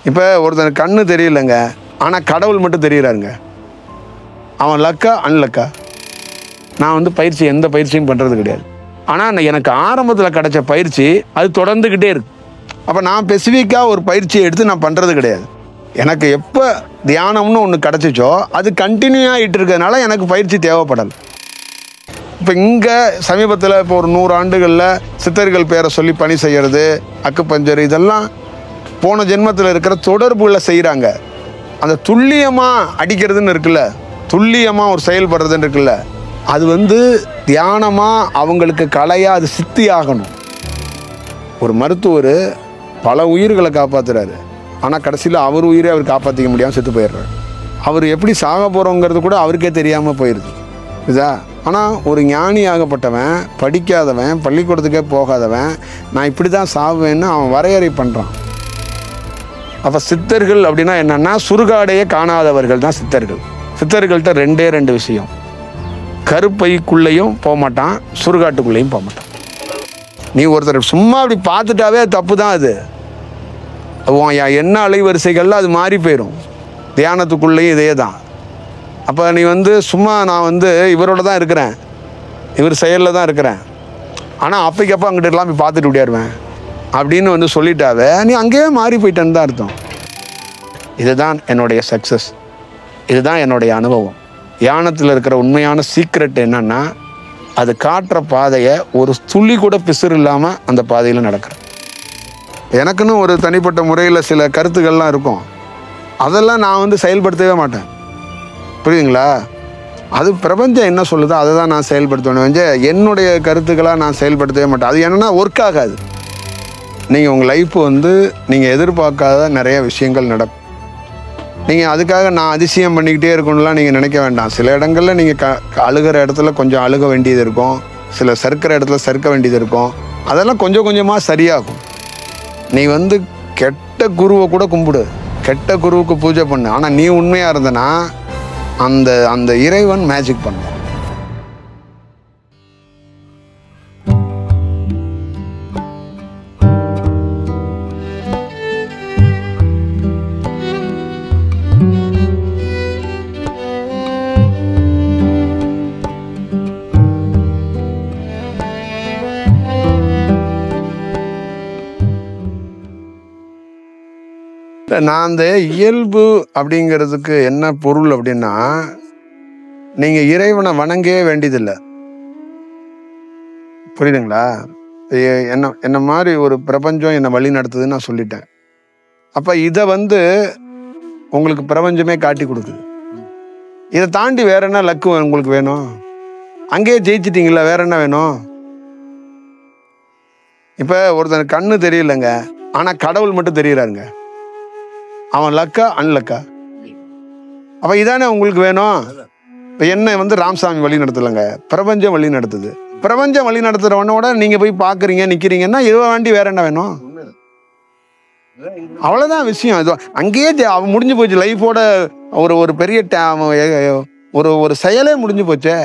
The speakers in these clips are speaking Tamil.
இப்போ ஒருத்தன் கண்ணு தெரியலங்க, ஆனால் கடவுள் மட்டும் தெரிகிறாருங்க. அவன் லக்கா அன்லக்கா? நான் வந்து எந்த பயிற்சியும் பண்ணுறது கிடையாது. ஆனால் எனக்கு ஆரம்பத்தில் கிடைச்ச பயிற்சி அது தொடர்ந்துக்கிட்டே இருக்கு. அப்போ நான் ஸ்பெசிஃபிக்காக ஒரு பயிற்சியை எடுத்து நான் பண்ணுறது கிடையாது. எனக்கு எப்போ தியானம்னு ஒன்று கிடச்சிச்சோ அது கண்டினியூ ஆகிட்டு இருக்கிறதுனால எனக்கு பயிற்சி தேவைப்படலை. இப்போ இங்கே சமீபத்தில் இப்போ ஒரு 100 ஆண்டுகளில் சித்தர்கள் பேரை சொல்லி பணி செய்கிறது, அக்குப்பஞ்சர், இதெல்லாம் போன ஜென்மத்தில் இருக்கிற தொடர்புகளை செய்கிறாங்க. அந்த துல்லியமாக அடிக்கிறதுன்னு இருக்குல்ல, துல்லியமாக ஒரு செயல்படுறதுன்னு இருக்குல்ல, அது வந்து தியானமாக அவங்களுக்கு கலையாக அது சித்தி ஆகணும். ஒரு மருத்துவர் பல உயிர்களை காப்பாற்றுறாரு, ஆனால் கடைசியில் அவர் உயிரை அவர் காப்பாற்றிக்க முடியாமல் செத்து போயிடுறாரு. அவர் எப்படி சாக போகிறோங்கிறது கூட அவருக்கே தெரியாமல் போயிடுது இதா. ஆனால் ஒரு ஞானி ஆகப்பட்டவன், படிக்காதவன், பள்ளிக்கூடத்துக்கே போகாதவன், நான் இப்படி தான் சாவேன்னு அவன் வரையறை பண்ணுறான். அப்போ சித்தர்கள் அப்படின்னா என்னென்னா சுடுகாடையே காணாதவர்கள் தான் சித்தர்கள். சித்தர்கள்ட்ட 2 விஷயம், கருப்பைக்குள்ளேயும் போக மாட்டான், சுடுகாட்டுக்குள்ளேயும் போக மாட்டான். நீ ஒருத்தர் சும்மா அப்படி பார்த்துட்டாவே தப்பு தான். அது என்ன அலைவரிசைகளில் அது மாறி போயிடும். தியானத்துக்குள்ளேயும் இதே தான். அப்போ நீ வந்து சும்மா நான் வந்து இவரோட தான் இருக்கிறேன், இவர் செயலில் தான் இருக்கிறேன், ஆனால் அப்பைக்கப்போ அங்கிட்ட எல்லாம் போய் பார்த்துட்டு விடையாருவேன் அப்படின்னு வந்து சொல்லிட்டாவே நீ அங்கேயே மாறி போயிட்டேன்னு தான் அர்த்தம். இதுதான் என்னுடைய சக்ஸஸ், இதுதான் என்னுடைய அனுபவம். தியானத்தில் இருக்கிற உண்மையான சீக்ரெட் என்னன்னா, அது காட்டுற பாதையை ஒரு துளி கூட பிசுறு இல்லாமல் அந்த பாதையில் நடக்கிறேன். எனக்குன்னு ஒரு தனிப்பட்ட முறையில் சில கருத்துக்கள்லாம் இருக்கும், அதெல்லாம் நான் வந்து செயல்படுத்தவே மாட்டேன். புரியுதுங்களா? அது பிரபஞ்சம் என்ன சொல்லுதோ அதை தான் நான் செயல்படுத்தணும். என்னுடைய கருத்துக்களாக நான் செயல்படுத்தவே மாட்டேன். அது என்னென்னா ஒர்க் ஆகாது. நீங்கள் உங்கள் லைஃப் வந்து நீங்கள் எதிர்பார்க்காத நிறைய விஷயங்கள் நடக்கும். நீங்கள் அதுக்காக நான் அதிசயம் பண்ணிக்கிட்டே இருக்கணும்லாம் நீங்கள் நினைக்க வேண்டாம். சில இடங்களில் நீங்கள் அழுகிற இடத்துல கொஞ்சம் அழுக வேண்டியது இருக்கும், சில சறுக்கிற இடத்துல சறுக்க வேண்டியது இருக்கும். அதெல்லாம் கொஞ்சம் கொஞ்சமாக சரியாகும். நீ வந்து கெட்ட குருவை கூட கும்பிடு, கெட்ட குருவுக்கு பூஜை பண்ணு, ஆனால் நீ உண்மையாக இருந்தனா அந்த அந்த இறைவன் மேஜிக் பண்ணுவான். நான் அந்த இயல்பு அப்படிங்கிறதுக்கு என்ன பொருள் அப்படின்னா, நீங்க இறைவனை வணங்கவே வேண்டியதில்லை. புரியுதுங்களா? என்ன மாதிரி ஒரு பிரபஞ்சம் என்னை வழி நடத்துதுன்னு நான் சொல்லிட்டேன். அப்ப இதை வந்து உங்களுக்கு பிரபஞ்சமே காட்டி கொடுக்குது. இதை தாண்டி வேற என்ன லக்கு உங்களுக்கு வேணும்? அங்கேயே ஜெயிச்சிட்டீங்களா, வேற என்ன வேணும்? இப்ப ஒருத்தன் கண்ணு தெரியலங்க, ஆனா கடவுள் மட்டும் தெரிகிறாருங்க. அவன் லக்கா அன்லக்கா? அப்ப இதானே உங்களுக்கு வேணும். இப்ப என்ன வந்து ராமசாமி வழி நடத்தலைங்க, பிரபஞ்சம் வழி நடத்துது. பிரபஞ்சம் வழி நடத்துறவனோட நீங்க போய் பாக்குறீங்க, நிக்கிறீங்கன்னா இதை வேண்டி வேற என்ன வேணும்? அவ்வளவுதான் விஷயம். இது அங்கேயே அவன் முடிஞ்சு போச்சு. லைஃபோட ஒரு பெரிய ஒரு செயலே முடிஞ்சு போச்சே,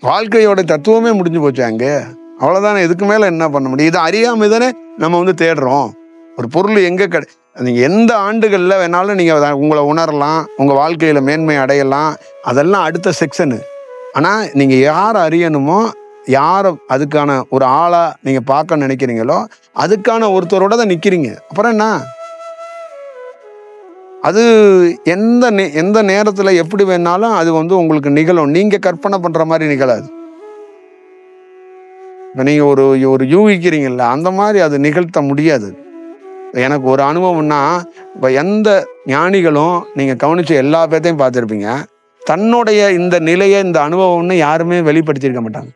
வாழ்க்கையோட தத்துவமே முடிஞ்சு போச்சு அங்க. அவ்வளவுதானே. இதுக்கு மேல என்ன பண்ண முடியும்? இதை அறியாம தானே நம்ம வந்து தேடுறோம். ஒரு பொருள் எங்க நீங்க எந்த ஆண்டுகள்ல வேணாலும் நீங்க உங்களை உணரலாம், உங்க வாழ்க்கையில மேன்மை அடையலாம், அதெல்லாம் அடுத்த செக்ஷனு. ஆனா நீங்க யாரை அறியணுமோ, யாரை அதுக்கான ஒரு ஆளா நீங்க பார்க்க நினைக்கிறீங்களோ அதுக்கான ஒருத்தரோட தான் நிக்கிறீங்க. அப்புறம் என்ன? அது எந்த நேரத்துல எப்படி வேணாலும் அது வந்து உங்களுக்கு நிகழும். நீங்க கற்பனை பண்ற மாதிரி நிகழாது. இப்ப நீங்க ஒரு யூகிக்கிறீங்கல்ல, அந்த மாதிரி அது நிகழ்த்த முடியாது. எனக்கு ஒரு அனுபவம்னா, இப்போ எந்த ஞானிகளும் நீங்கள் கவனிச்ச எல்லா பேர்த்தையும் பார்த்துருப்பீங்க, தன்னுடைய இந்த நிலையை இந்த அனுபவம்னு யாருமே வெளிப்படுத்தியிருக்க மாட்டாங்க.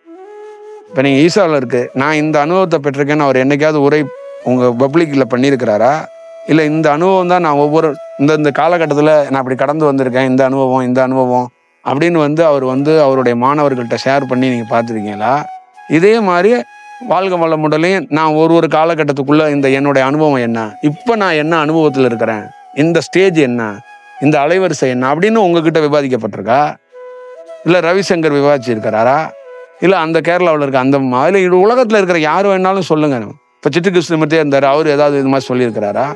இப்போ நீங்கள் ஈசாவில் இருக்கு, நான் இந்த அனுபவத்தை பெற்றிருக்கேன்னு அவர் என்னைக்காவது உரை உங்கள் பப்ளிக்கில் பண்ணியிருக்கிறாரா? இல்லை இந்த அனுபவம் தான் நான் ஒவ்வொரு இந்த காலகட்டத்தில் நான் அப்படி கடந்து வந்திருக்கேன், இந்த அனுபவம் அப்படின்னு வந்து அவர் வந்து அவருடைய மாணவர்கள்ட்ட ஷேர் பண்ணி நீங்கள் பார்த்துருக்கீங்களா? இதே மாதிரி வாழ்க வளமுடலையும் நான் ஒரு காலகட்டத்துக்குள்ள என்னுடைய அனுபவம் என்ன, இப்போ நான் என்ன அனுபவத்தில் இருக்கிறேன், இந்த ஸ்டேஜ் என்ன, இந்த அலைவரிசை என்ன அப்படின்னு உங்ககிட்ட விவாதிக்கப்பட்டிருக்கா? இல்லை ரவிசங்கர் விவாதிச்சிருக்கிறாரா? இல்லை அந்த கேரளாவில் இருக்க அந்த அதில் உலகத்தில் இருக்கிற யார் வேணாலும் சொல்லுங்க. இப்போ சிட்டு கிருஷ்ணமூர்த்தியே இருந்தார், அவர் ஏதாவது இது மாதிரி சொல்லியிருக்கிறாரா?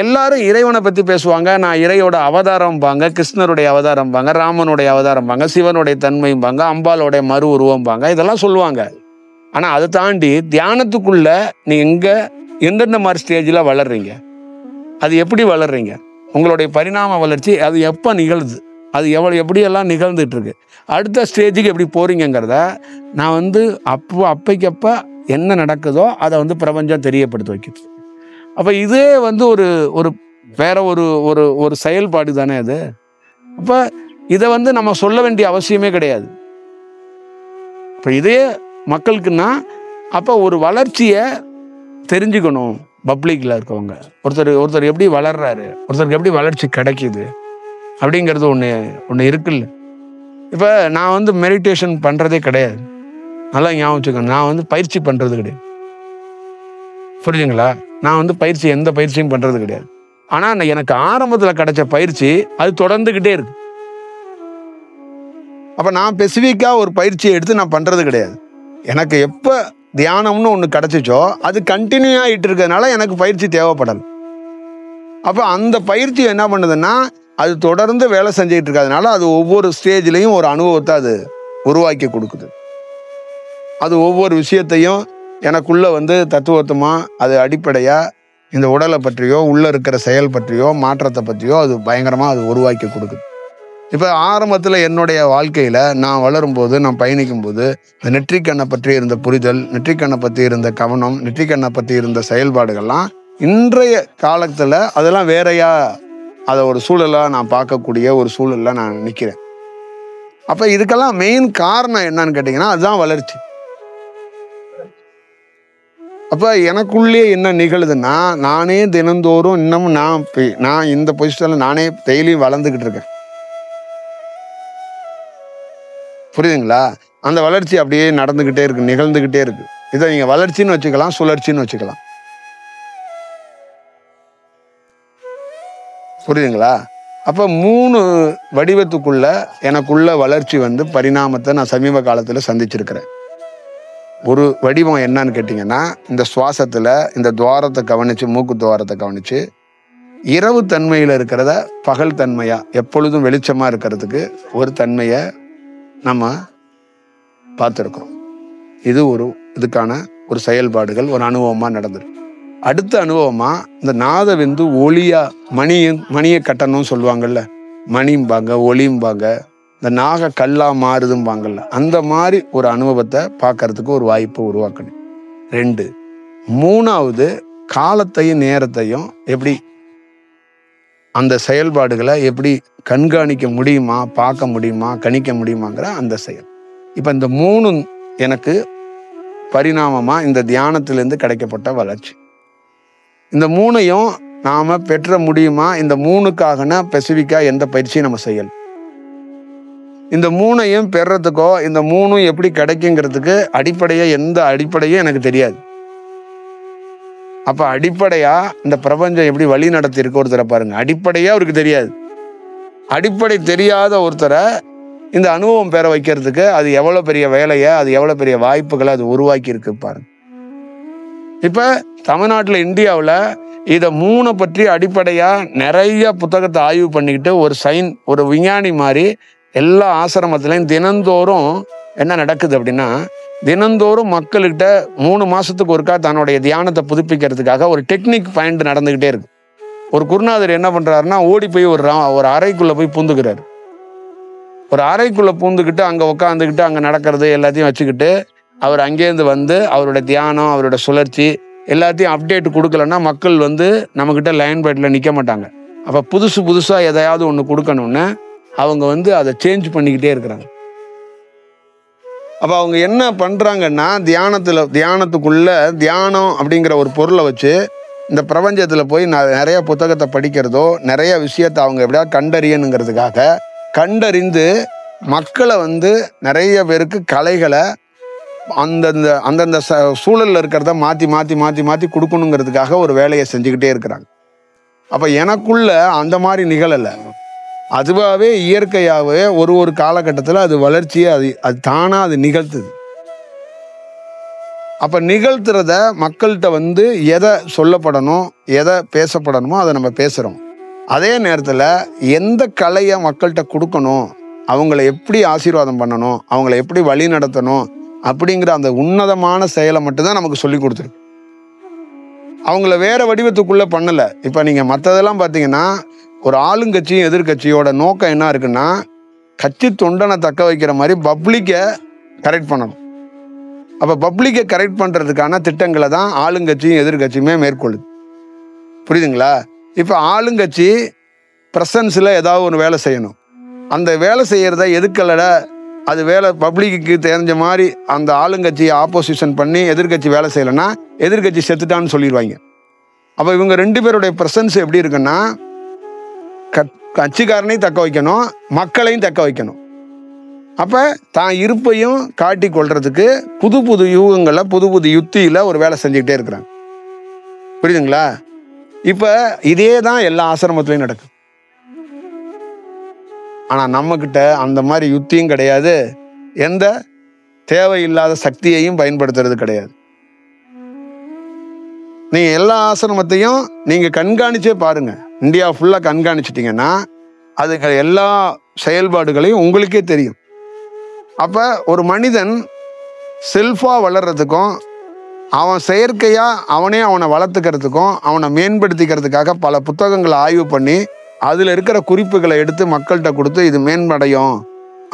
எல்லாரும் இறைவனை பற்றி பேசுவாங்க. நான் இறையோட அவதாரம்பாங்க, கிருஷ்ணருடைய அவதாரம்பாங்க, ராமனுடைய அவதாரம்பாங்க, சிவனுடைய தன்மைம்பாங்க, அம்பாலோடைய மறு உருவம்பாங்க, இதெல்லாம் சொல்லுவாங்க. ஆனால் அதை தாண்டி தியானத்துக்குள்ள நீ எந்தெந்த மாதிரி ஸ்டேஜில் வளர்றீங்க, அது எப்படி வளர்றீங்க, உங்களுடைய பரிணாம வளர்ச்சி அது எப்போ நிகழுது, அது எப்படியெல்லாம் நிகழ்ந்துட்டு இருக்கு, அடுத்த ஸ்டேஜுக்கு எப்படி போறீங்கிறத நான் அப்பைக்கப்போ என்ன நடக்குதோ அதை பிரபஞ்சம் தெரியப்படுத்த வைக்கிறது. அப்போ இதே ஒரு ஒரு வேற ஒரு ஒரு ஒரு செயல்பாடு தானே அது. அப்போ இதை நம்ம சொல்ல வேண்டிய அவசியமே கிடையாது. இப்போ இதே மக்களுக்குன்னா அப்போ ஒரு வளர்ச்சியை தெரிஞ்சுக்கணும். பப்ளிக்கில் இருக்கவங்க ஒருத்தர் எப்படி வளர்றாரு, ஒருத்தருக்கு எப்படி வளர்ச்சி கிடைக்கிது அப்படிங்கிறது ஒன்று இருக்குல்ல. இப்போ நான் மெடிடேஷன் பண்ணுறதே கிடையாது, நல்லா ஞாபகம் வச்சுக்கணும். நான் பயிற்சி பண்ணுறது கிடையாது, புரியுதுங்களா? நான் எந்த பயிற்சியும் பண்ணுறது கிடையாது. ஆனால் எனக்கு ஆரம்பத்தில் கிடைச்ச பயிற்சி அது தொடர்ந்துக்கிட்டே இருக்கு. அப்போ நான் ஸ்பெசிஃபிக்காக ஒரு பயிற்சியை எடுத்து நான் பண்ணுறது கிடையாது. எனக்கு எப்போ தியானம்னு ஒன்று கிடச்சிச்சோ அது கண்டினியூ ஆகிட்டு இருக்கிறதுனால எனக்கு பயிற்சி தேவைப்படலை. அப்போ அந்த பயிற்சி என்ன பண்ணுதுன்னா அது தொடர்ந்து வேலை செஞ்சுக்கிட்டு இருக்கிறதுனால அது ஒவ்வொரு ஸ்டேஜ்லேயும் ஒரு அனுபவத்தை அது உருவாக்கி கொடுக்குது. அது ஒவ்வொரு விஷயத்தையும் எனக்குள்ள தத்துவத்தமாக அது அடிப்படையாக இந்த உடலை பற்றியோ உள்ளே இருக்கிற செயல் பற்றியோ மாற்றத்தை பற்றியோ அது பயங்கரமாக அது உருவாக்கி கொடுக்குது. இப்போ ஆரம்பத்தில் என்னுடைய வாழ்க்கையில் நான் வளரும்போது, நான் பயணிக்கும்போது இந்த நெற்றிக்கண்ணை பற்றி இருந்த புரிதல், நெற்றிக்கண்ணை பற்றி இருந்த கவனம், நெற்றிக்கண்ணை பற்றி இருந்த செயல்பாடுகள்லாம் இன்றைய காலத்தில் அதெல்லாம் வேறையா அதை ஒரு சூழலாக நான் பார்க்கக்கூடிய ஒரு சூழலில் நான் நிற்கிறேன். அப்போ இதுக்கெல்லாம் மெயின் காரணம் என்னன்னு கேட்டிங்கன்னா அதுதான் வளர்ச்சி. அப்போ எனக்குள்ளே என்ன நிகழுதுன்னா நானே தினந்தோறும் இன்னமும் நான் இந்த பொசிஷனில் நானே டெய்லியும் வளர்ந்துக்கிட்டு இருக்கேன், புரியுதுங்களா? அந்த வளர்ச்சி அப்படியே நடந்துக்கிட்டே இருக்கு, நிகழ்ந்துக்கிட்டே இருக்கு. இதை நீங்கள் வளர்ச்சின்னு வச்சுக்கலாம், சுழற்சின்னு வச்சுக்கலாம், புரியுதுங்களா? அப்போ 3 வடிவத்துக்குள்ள எனக்குள்ள வளர்ச்சி பரிணாமத்தை நான் சமீப காலத்தில் சந்திச்சிருக்கிறேன். ஒரு வடிவம் என்னன்னு கேட்டிங்கன்னா இந்த சுவாசத்தில் இந்த துவாரத்தை கவனித்து, மூக்கு துவாரத்தை கவனித்து இரவு தன்மையில் இருக்கிறத பகல் தன்மையாக எப்பொழுதும் வெளிச்சமாக இருக்கிறதுக்கு ஒரு தன்மையை நம்ம பார்த்துருக்கோம். இது இதுக்கான ஒரு செயல்பாடுகள் ஒரு அனுபவமாக நடந்திருக்கு. அடுத்த அனுபவமாக இந்த நாதவிந்து ஒளியாக மணியை கட்டணும்னு சொல்லுவாங்கள்ல, மணிம்பாங்க, ஒளிம்பாங்க, இந்த நாக கல்லா மாறுதும்பாங்கல்ல, அந்த மாதிரி ஒரு அனுபவத்தை பார்க்கறதுக்கு ஒரு வாய்ப்பை உருவாக்கணும். 2, 3வது காலத்தையும் நேரத்தையும் எப்படி அந்த செயல்பாடுகளை எப்படி கண்காணிக்க முடியுமா, பார்க்க முடியுமா, கணிக்க முடியுமாங்கிற அந்த செயல். இப்போ இந்த 3 எனக்கு பரிணாமமாக இந்த தியானத்திலேருந்து கிடைக்கப்பட்ட வளர்ச்சி. இந்த 3ஐயும் நாம் பெற்ற முடியுமா? இந்த 3க்காகனா ஸ்பெசிஃபிக்காக எந்த பயிற்சியும் நம்ம செய்யலாம். இந்த 3ஐயும் பெறத்துக்கோ இந்த 3 எப்படி கிடைக்குங்கிறதுக்கு எந்த அடிப்படையும் எனக்கு தெரியாது. அப்போ அடிப்படையாக இந்த பிரபஞ்சம் எப்படி வழி நடத்தியிருக்கு ஒருத்தரை பாருங்க. அடிப்படையாக அவருக்கு தெரியாது. அடிப்படை தெரியாத ஒருத்தரை இந்த அனுபவம் பெற வைக்கிறதுக்கு அது எவ்வளோ பெரிய வேலையை, அது எவ்வளோ பெரிய வாய்ப்புகளை அது உருவாக்கி இருக்கு பாருங்க. இப்போ தமிழ்நாட்டில், இந்தியாவில் இதை 3 பற்றி அடிப்படையாக நிறைய புத்தகத்தை ஆய்வு பண்ணிக்கிட்டு ஒரு விஞ்ஞானி மாதிரி எல்லா ஆசிரமத்திலையும் தினந்தோறும் என்ன நடக்குது அப்படின்னா, தினந்தோறும் மக்கள்கிட்ட 3 மாதத்துக்கு ஒருக்கா தன்னுடைய தியானத்தை புதுப்பிக்கிறதுக்காக ஒரு டெக்னிக் பாயிண்ட் நடந்துக்கிட்டே இருக்கு. ஒரு குருநாதர் என்ன பண்ணுறாருன்னா ஓடி போய் ஒரு அறைக்குள்ளே போய் பூந்துக்கிறாரு. ஒரு அறைக்குள்ளே பூந்துக்கிட்டு அங்கே உட்காந்துக்கிட்டு அங்கே நடக்கிறது எல்லாத்தையும் வச்சுக்கிட்டு அவர் அங்கேருந்து அவருடைய தியானம், அவரோட சுழற்சி எல்லாத்தையும் அப்டேட் கொடுக்கலன்னா மக்கள் நம்மக்கிட்ட லைன் பைட்டில் நிற்க மாட்டாங்க. அப்போ புதுசாக எதையாவது ஒன்று கொடுக்கணுன்னு அவங்க அதை சேஞ்ச் பண்ணிக்கிட்டே இருக்கிறாங்க. அப்போ அவங்க என்ன பண்ணுறாங்கன்னா தியானத்துக்குள்ள தியானம் அப்படிங்கிற ஒரு பொருளை வச்சு இந்த பிரபஞ்சத்தில் போய் நிறைய புத்தகத்தை படிக்கிறதோ நிறைய விஷயத்தை அவங்க எப்படியா கண்டறியணுங்கிறதுக்காக கண்டறிந்து மக்களை நிறைய பேருக்கு கலைகளை அந்தந்த சூழலில் இருக்கிறத மாற்றி கொடுக்கணுங்கிறதுக்காக ஒரு வேலையை செஞ்சுக்கிட்டே இருக்கிறாங்க. அப்போ எனக்குள்ள அந்த மாதிரி நிகழலை, அதுவாகவே இயற்கையாகவே ஒரு காலகட்டத்தில் அது வளர்ச்சியை அது தானாக அது நிகழ்த்துது. அப்போ நிகழ்த்துறத மக்கள்கிட்ட வந்து எதை சொல்லப்படணும், எதை பேசப்படணுமோ அதை நம்ம பேசுகிறோம். அதே நேரத்தில் எந்த கலையை மக்கள்கிட்ட கொடுக்கணும், அவங்கள எப்படி ஆசீர்வாதம் பண்ணணும், அவங்கள எப்படி வழி நடத்தணும் அப்படிங்கிற அந்த உன்னதமான செயலை மட்டும்தான் நமக்கு சொல்லி கொடுத்துருக்கு. அவங்கள வேற வடிவத்துக்குள்ளே பண்ணலை. இப்போ நீங்கள் மற்றதெல்லாம் பார்த்தீங்கன்னா, ஒரு ஆளுங்கட்சியும் எதிர்கட்சியோட நோக்கம் என்ன இருக்குன்னா, கட்சி தொண்டனை தக்க வைக்கிற மாதிரி பப்ளிக்கை கரெக்ட் பண்ணணும். அப்போ பப்ளிக்கை கரெக்ட் பண்ணுறதுக்கான திட்டங்களை தான் ஆளுங்கட்சியும் எதிர்கட்சியுமே மேற்கொள்ளுது. புரியுதுங்களா? இப்போ ஆளுங்கட்சி ப்ரெசன்ஸில் ஏதாவது ஒரு வேலை செய்யணும். அந்த வேலை செய்கிறத எதுக்கலட அது வேலை பப்ளிக்கு தெரிஞ்ச மாதிரி அந்த ஆளுங்கட்சியை ஆப்போசிஷன் பண்ணி எதிர்கட்சி வேலை செய்யலைன்னா எதிர்கட்சி செத்துட்டான்னு சொல்லிடுவாங்க. அப்போ இவங்க 2 பேருடைய ப்ரெசன்ஸ் எப்படி இருக்குன்னா, கட்சிக்காரனையும் தக்க வைக்கணும், மக்களையும் தக்க வைக்கணும். அப்போ தான் இருப்பையும் காட்டி கொள்றதுக்கு புது புது யூகங்களில் புது புது யுத்தியில் ஒரு வேலை செஞ்சுக்கிட்டே இருக்கிறாங்க. புரியுதுங்களா? இப்போ இதே தான் எல்லா ஆசிரமத்துலையும் நடக்குது. ஆனால் நம்மக்கிட்ட அந்த மாதிரி யுத்தியும் கிடையாது, எந்த தேவையில்லாத சக்தியையும் பயன்படுத்துறது கிடையாது. நீங்கள் எல்லா ஆசிரமத்தையும் நீங்கள் கண்காணிச்சே பாருங்கள். இந்தியா ஃபுல்லாக கண்காணிச்சிட்டிங்கன்னா அதுக்கு எல்லா செயல்பாடுகளையும் உங்களுக்கே தெரியும். அப்போ ஒரு மனிதன் செல்ஃபாக வளர்கிறதுக்கும் அவன் செயற்கையாக அவனை வளர்த்துக்கிறதுக்கும் அவனை மேம்படுத்திக்கிறதுக்காக பல புத்தகங்களை ஆய்வு பண்ணி அதில் இருக்கிற குறிப்புகளை எடுத்து மக்கள்கிட்ட கொடுத்து இது மேம்படையும்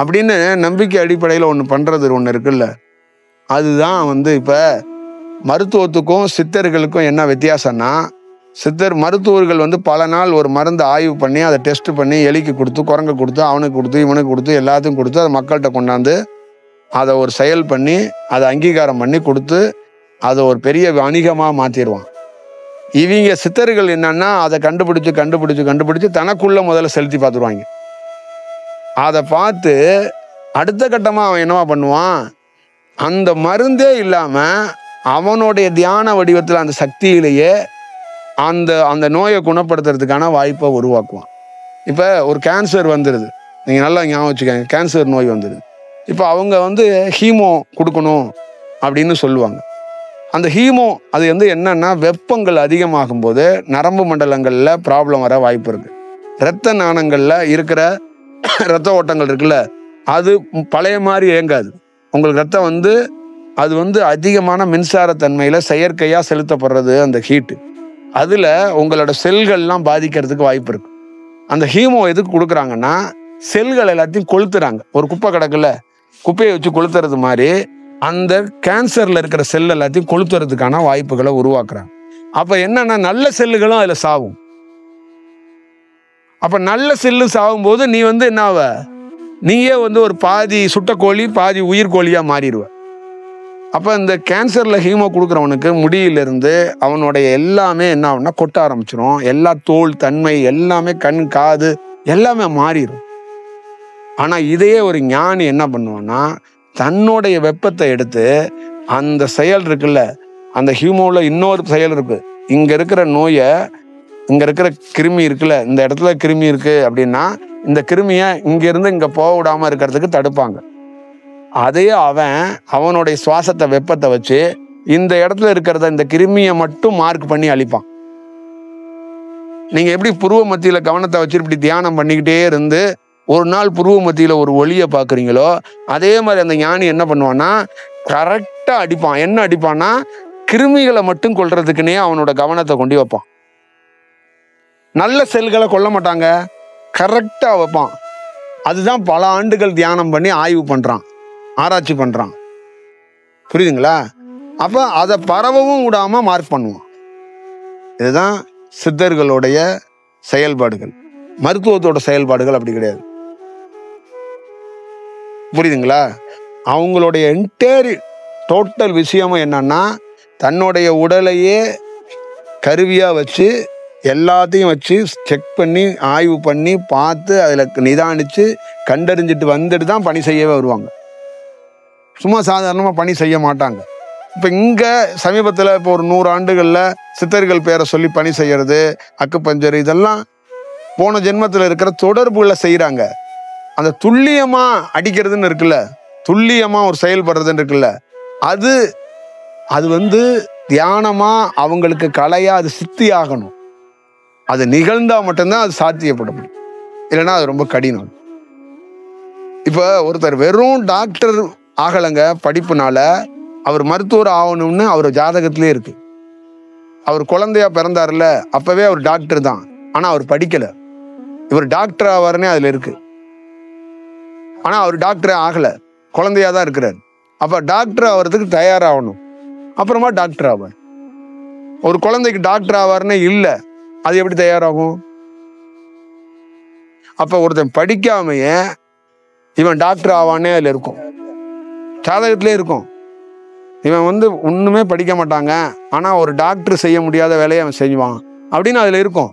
அப்படின்னு நம்பிக்கை அடிப்படையில் ஒன்று பண்ணுறது ஒன்று இருக்குல்ல, அதுதான் வந்து இப்போ மருத்துவத்துக்கும் சித்தர்களுக்கும் என்ன வித்தியாசம்னா, மருத்துவர்கள் வந்து பல நாள் ஒரு மருந்து ஆய்வு பண்ணி அதை டெஸ்ட் பண்ணி எலிக்கு கொடுத்து, குரங்கு கொடுத்து, அவனுக்கு கொடுத்து, இவனுக்கு கொடுத்து, எல்லாத்தையும் கொடுத்து அதை மக்கள்கிட்ட கொண்டாந்து அதை ஒரு செயல் பண்ணி அதை அங்கீகாரம் பண்ணி கொடுத்து அதை ஒரு பெரிய வணிகமாக மாற்றிடுவான். இவங்க சித்தர்கள் என்னன்னா அதை கண்டுபிடிச்சு தனக்குள்ள முதல்ல செலுத்தி பார்த்துருவாங்க. அதை பார்த்து அடுத்த கட்டமாக அவன் என்னவா பண்ணுவான், அந்த மருந்தே இல்லாமல் அவனுடைய தியான வடிவத்தில் அந்த சக்தியிலேயே அந்த நோயை குணப்படுத்துறதுக்கான வாய்ப்பை உருவாக்குவான். இப்போ ஒரு கேன்சர் வந்துடுது, நீங்கள் நல்லா ஞாபகம் வச்சுக்கோங்க, கேன்சர் நோய் வந்துடுது. இப்போ அவங்க வந்து ஹீமோ கொடுக்கணும் அப்படின்னு சொல்லுவாங்க. அந்த ஹீமோ அது வந்து என்னன்னா, வெப்பங்கள் அதிகமாகும் போது நரம்பு மண்டலங்களில் ப்ராப்ளம் வர வாய்ப்பு இருக்குது. இரத்த நாணங்களில் இருக்கிற இரத்த ஓட்டங்கள் இருக்குல்ல, அது பழைய மாதிரி இயங்காது. உங்களுக்கு ரத்தம் வந்து அது வந்து அதிகமான மின்சாரத்தன்மையில் செயற்கையாக செலுத்தப்படுறது அந்த ஹீட்டு. அதில் உங்களோட செல்கள்லாம் பாதிக்கிறதுக்கு வாய்ப்பு இருக்குது. அந்த ஹீமோ எதுக்கு கொடுக்குறாங்கன்னா, செல்கள் எல்லாத்தையும் கொளுத்துறாங்க. ஒரு குப்பை கிடக்குல, குப்பையை வச்சு கொளுத்துறது மாதிரி அந்த கேன்சரில் இருக்கிற செல் எல்லாத்தையும் கொளுத்துறதுக்கான வாய்ப்புகளை உருவாக்குறாங்க. அப்போ என்னன்னா, நல்ல செல்லுகளும் அதில் சாவும். அப்போ நல்ல செல்லு சாகும்போது நீ வந்து என்னாவ, நீயே வந்து ஒரு பாதி சுட்டக்கோழி பாதி உயிர்கோழியாக மாறிடுவ. அப்போ இந்த கேன்சரில் ஹீமோ கொடுக்குறவனுக்கு முடியிலிருந்து அவனுடைய எல்லாமே என்ன ஆகும்னா கொட்ட ஆரம்பிச்சிடும். எல்லா தோல் தன்மை எல்லாமே கண் காது எல்லாமே மாறிடும். ஆனால் இதையே ஒரு ஞானி என்ன பண்ணுவான்னா, தன்னுடைய வெப்பத்தை எடுத்து அந்த செயல் இருக்குல்ல, அந்த ஹீமோவில் இன்னொரு செயல் இருக்குது. இங்கே இருக்கிற நோயை, இங்கே இருக்கிற கிருமி இருக்குல்ல, இந்த இடத்துல கிருமி இருக்குது அப்படின்னா இந்த கிருமியை இங்கேருந்து இங்கே போக விடாமல் இருக்கிறதுக்கு தடுப்பாங்க. அதையே அவனுடைய சுவாசத்தை வெப்பத்தை வச்சு இந்த இடத்துல இருக்கிறத இந்த கிருமியை மட்டும் மார்க் பண்ணி அழிப்பான். நீங்கள் எப்படி புருவ மத்தியில் கவனத்தை வச்சு இப்படி தியானம் பண்ணிக்கிட்டே இருந்து ஒரு நாள் புருவ மத்தியில் ஒரு ஒளியை பார்க்குறீங்களோ, அதே மாதிரி அந்த ஞானி என்ன பண்ணுவான்னா கரெக்டாக அடிப்பான். என்ன அடிப்பான்னா, கிருமிகளை மட்டும் கொல்றதுக்குன்னே அவனோட கவனத்தை கொண்டு வைப்பான். நல்ல செல்களை கொல்ல மாட்டாங்க, கரெக்டாக வைப்பான். அதுதான் பல ஆண்டுகள் தியானம் பண்ணி ஆய்வு பண்ணுறான், ஆராய்ச்சி பண்ணுறான். புரியுதுங்களா? அப்போ அதை பரவவும் விடாமல் மார்க் பண்ணுவான். இதுதான் சித்தர்களுடைய செயல்பாடுகள். மருத்துவத்தோட செயல்பாடுகள் அப்படி கிடையாது. புரியுதுங்களா? அவங்களுடைய என்டையர் டோட்டல் விஷயமும் என்னன்னா, தன்னுடைய உடலையே கருவியாக வச்சு எல்லாத்தையும் வச்சு செக் பண்ணி ஆய்வு பண்ணி பார்த்து அதில் நிதானித்து கண்டறிஞ்சிட்டு வந்துட்டு தான் பணி செய்யவே வருவாங்க. சும்மா சாதாரணமாக பணி செய்ய மாட்டாங்க. இப்போ இங்கே சமீபத்தில் இப்போ ஒரு 100 ஆண்டுகளில் சித்தர்கள் பேரை சொல்லி பணி செய்கிறது, அக்குப்பஞ்சர், இதெல்லாம் போன ஜென்மத்தில் இருக்கிற தொடர்புகளை செய்கிறாங்க. அந்த துல்லியமாக அடிக்கிறதுன்னு இருக்குல்ல, துல்லியமாக ஒரு செயல்படுறதுன்னு இருக்குல்ல, அது அது தியானமா அவங்களுக்கு கலையா அது சித்தி ஆகணும். அது நிகழ்ந்தா மட்டும்தான் அது சாத்தியப்பட முடியும். இல்லைன்னா அது ரொம்ப கடினம். இப்ப ஒருத்தர் வெறும் டாக்டர் ஆகலைங்க படிப்புனால, அவர் மருத்துவர் ஆகணும்னு அவர் ஜாதகத்திலே இருக்கு. அவர் குழந்தையா பிறந்தாருல, அப்பவே அவர் டாக்டர் தான். ஆனா அவர் படிக்கல. இவர் டாக்டர் ஆவாருன்னே அதுல இருக்கு. ஆனா அவர் டாக்டரே ஆகல, குழந்தையா தான் இருக்கிறார். அப்ப டாக்டர் ஆகிறதுக்கு தயாராகணும், அப்புறமா டாக்டர் ஆவார். ஒரு குழந்தைக்கு டாக்டர் ஆவாருன்னு இல்லை, அது எப்படி தயாராகும்? அப்ப ஒருத்தன் படிக்காமையே இவன் டாக்டர் ஆவானே அதுல இருக்கும், ஜாதகத்திலே இருக்கும். இவன் ஒண்ணுமே படிக்க மாட்டாங்க, ஆனா ஒரு டாக்டர் செய்ய முடியாத வேலையை அவன் செய்வான் அப்படின்னு அதுல இருக்கும்.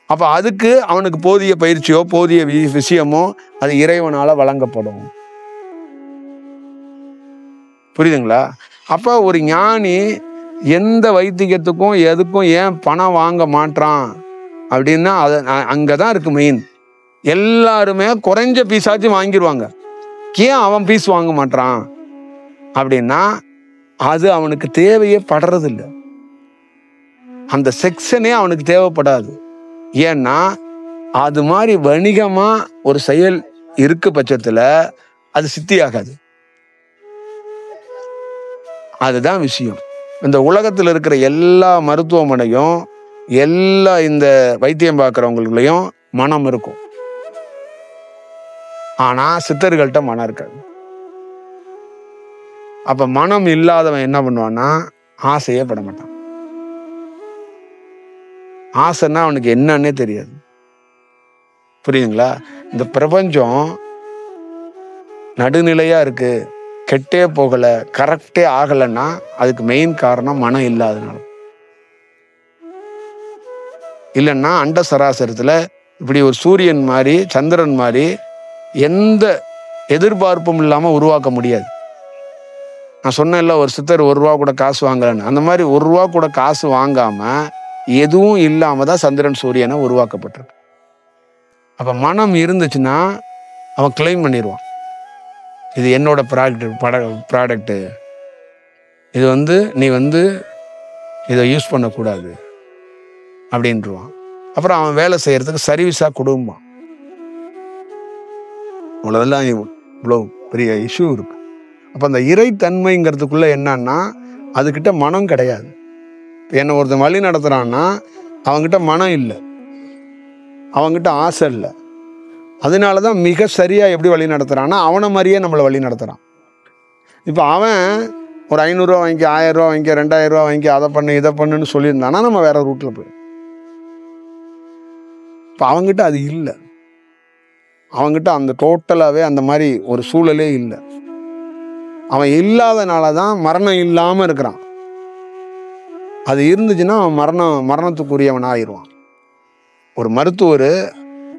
அப்ப அதுக்கு அவனுக்கு போதிய பயிற்சியோ போதிய விஷயமோ அது இறைவனால வழங்கப்படும். புரியுதுங்களா? அப்ப ஒரு ஞானி எந்த வைத்தியத்துக்கும் எதுக்கும் ஏன் பணம் வாங்க மாட்டான் அப்படின்னா அது அங்கதான் இருக்கு மெயின். எல்லாருமே குறைஞ்ச பீஸாச்சும் வாங்கிடுவாங்க. ஏன் அவன் பீஸ் வாங்க மாட்டான் அப்படின்னா அது அவனுக்கு தேவையே படுறது இல்லை. அந்த செக்ஷனே அவனுக்கு தேவைப்படாது. ஏன்னா அது மாதிரி வணிகமா ஒரு செயல் இருக்கு பட்சத்துல அது சித்தியாகாது. அதுதான் விஷயம். இந்த உலகத்தில் இருக்கிற எல்லா மருத்துவமனையும் எல்லா இந்த வைத்தியம் பார்க்குறவங்களையும் மனம் இருக்கும், ஆனா சித்தர்கள்ட்ட மனம் இருக்காது. அப்ப மனம் இல்லாதவன் என்ன பண்ணுவான்னா ஆசையே பட மாட்டான். ஆசைன்னா அவனுக்கு என்னன்னே தெரியாது. புரியுதுங்களா? இந்த பிரபஞ்சம் நடுநிலையா இருக்கு, கெட்டே போகல, கரெக்டே ஆகலைன்னா அதுக்கு மெயின் காரணம் மனம் இல்லாதனால. இல்லைன்னா அண்ட சராசரத்துல இப்படி ஒரு சூரியன் மாதிரி சந்திரன் மாதிரி எந்த எதிர்பார்ப்பும் இல்லாம உருவாக்க முடியாது. நான் சொன்னேன்ல ஒரு சித்தர் ₹1 கூட காசு வாங்கலன்னு, அந்த மாதிரி ₹1 கூட காசு வாங்காம எதுவும் இல்லாம தான் சந்திரன் சூரியனை உருவாக்கப்பட்டிருக்கு. அப்ப மனம் இருந்துச்சுன்னா அவன் கிளைம் பண்ணிடுவான், இது என்னோட ப்ராடக்ட், இது நீ இதை யூஸ் பண்ணக்கூடாது அப்படின்ட்டுருவான். அப்புறம் அவன் வேலை செய்யறதுக்கு சர்வீஸா கொடுப்பான். அவ்வளோதெல்லாம் இவ்வளோ பெரிய இஷ்யூ இருக்கு. அப்போ அந்த இறைத்தன்மைங்கிறதுக்குள்ள என்னன்னா அதுகிட்ட மனம் கிடையாது. என்னை ஒருத்தன் வழி நடத்துறான்னா அவங்ககிட்ட மனம் இல்லை, அவங்ககிட்ட ஆசை இல்லை. அதனாலதான் மிக சரியா எப்படி வழி நடத்துறான்னா அவனை மாதிரியே நம்மளை வழி நடத்துறான். இப்போ அவன் ஒரு ₹500 வாங்கி, ₹1000 வாங்கி, ₹2000 வாங்கி, அதை பண்ணு இதை பண்ணுன்னு சொல்லியிருந்தானா நம்ம வேற ரூட்ல போயிடும். இப்போ அவங்ககிட்ட அது இல்லை, அவங்ககிட்ட அந்த டோட்டலாகவே அந்த மாதிரி ஒரு சூழலே இல்லை. அவன் இல்லாதனால தான் மரணம் இல்லாமல் இருக்கிறான். அது இருந்துச்சுன்னா அவன் மரணத்துக்குரியவன் ஆயிடுவான். ஒரு மருத்துவர்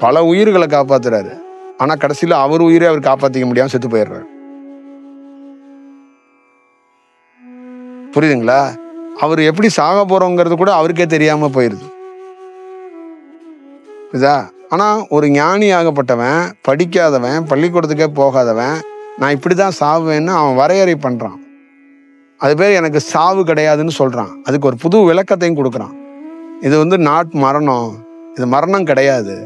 பல உயிர்களை காப்பாத்துறாரு, ஆனா கடைசியில் அவர் உயிரை அவர் காப்பாற்றிக்க முடியாம செத்து போயிடுறாரு. புரியுதுங்களா? அவர் எப்படி சாக போறோங்கிறது கூட அவருக்கே தெரியாம போயிருது. புரியுதா? ஆனா ஒரு ஞானி ஆகப்பட்டவன், படிக்காதவன், பள்ளிக்கூடத்துக்கே போகாதவன், நான் இப்படிதான் சாவேன்னு அவன் வரையறை பண்றான். அது பேர் எனக்கு சாவு கிடையாதுன்னு சொல்றான். அதுக்கு ஒரு புது விளக்கத்தையும் கொடுக்குறான். இது நாட் மரணம், இது மரணம் கிடையாது.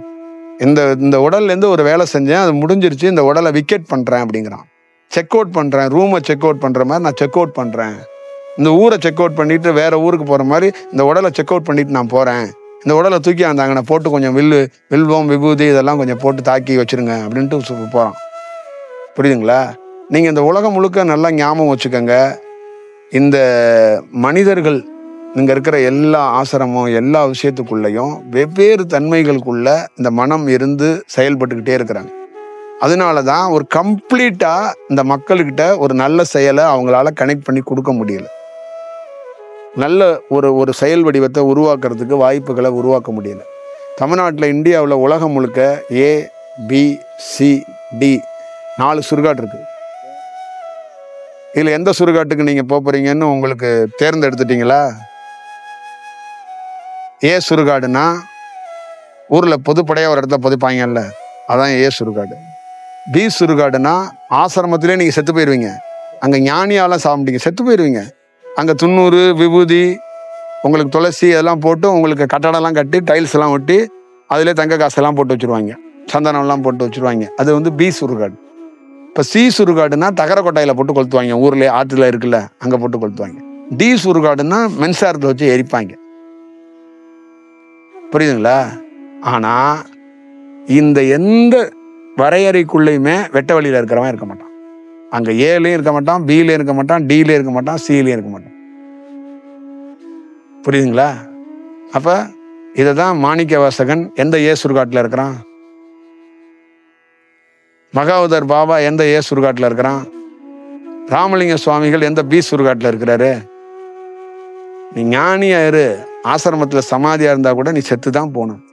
இந்த உடல்லேருந்து ஒரு வேலை செஞ்சேன், அது முடிஞ்சிருச்சு, இந்த உடலை விக்கெட் பண்றேன் அப்படிங்கிறான். செக் அவுட் பண்றேன், ரூமை செக் அவுட் பண்ற மாதிரி நான் செக் அவுட் பண்றேன். இந்த ஊரை செக் அவுட் பண்ணிட்டு வேற ஊருக்கு போற மாதிரி இந்த உடலை செக் அவுட் பண்ணிட்டு நான் போறேன். இந்த உடலை தூக்கி அந்த அங்கே போட்டு கொஞ்சம் வில்வம் விபூதி இதெல்லாம் கொஞ்சம் போட்டு தாக்கி வச்சிருங்க அப்படின்ட்டு போறான். புரியுதுங்களா? நீங்க இந்த உலகம் முழுக்க நல்லா ஞாபகம் வச்சுக்கோங்க. இந்த மனிதர்கள் இங்க இருக்கிற எல்லா ஆசிரமம் எல்லா விஷயத்துக்குள்ளேயும் வெவ்வேறு தன்மைகளுக்குள்ள இந்த மனம் இருந்து செயல்பட்டுக்கிட்டே இருக்கிறாங்க. அதனாலதான் ஒரு கம்ப்ளீட்டா இந்த மக்கள்கிட்ட ஒரு நல்ல செயலை அவங்களால கனெக்ட் பண்ணி கொடுக்க முடியல. நல்ல ஒரு செயல் வடிவத்தை உருவாக்குறதுக்கு வாய்ப்புகளை உருவாக்க முடியல. தமிழ்நாட்டில், இந்தியாவில், உலகம் முழுக்க ABCD 4 சுடுகாடு இருக்கு. இதுல எந்த சுடுகாட்டுக்கு நீங்க போறீங்கன்னு உங்களுக்கு தேர்ந்தெடுத்துட்டீங்களா? ஏ சுடுகாடுனா ஊர்ல பொதுப்படையா ஒரு இடத்துல புதைப்பாங்கல்ல, அதான் ஏ சுடுகாடு. பி சுடுகாடுனா ஆசிரமத்திலே நீங்க செத்து போயிருவீங்க, அங்க ஞானியால சாப்பிட்டீங்க, செத்து போயிருவீங்க. அங்கே துண்ணூறு விபூதி உங்களுக்கு துளசி அதெல்லாம் போட்டு உங்களுக்கு கட்டடம்லாம் கட்டி டைல்ஸ் எல்லாம் ஒட்டி அதிலே தங்க காசெல்லாம் போட்டு வச்சுருவாங்க, சந்தனம்லாம் போட்டு வச்சுருவாங்க. அது வந்து பி சுடுகாடு. இப்போ சி சுடுகாடுன்னா தகர கொட்டாயில் போட்டு கொளுத்துவாங்க, ஊர்லேயே ஆற்றுல இருக்குல்ல அங்கே போட்டு கொளுத்துவாங்க. டி சுடுகாடுன்னா மின்சாரத்தை வச்சு எரிப்பாங்க. புரியுதுங்களா? ஆனால் இந்த எந்த வரையறைக்குள்ளேயுமே வெட்ட வழியில் இருக்கிறவன் இருக்க மாட்டான். அங்கே ஏலையும் இருக்க மாட்டான், பிலையும் இருக்க மாட்டான், டிலையும் இருக்க மாட்டான், சிலையும் இருக்க மாட்டான். புரியுதுங்களா? அப்போ இதை தான் மாணிக்க வாசகன் எந்த ஏ சுடுகாட்டில் இருக்கிறான், மகாவதர் பாபா எந்த ஏ சுடுகாட்டில் இருக்கிறான், ராமலிங்க சுவாமிகள் எந்த பி சுடுகாட்டில் இருக்கிறாரு. நீ ஞானியா இரு, ஆசிரமத்தில் சமாதியா இருந்தா கூட நீ செத்து தான் போகணும்.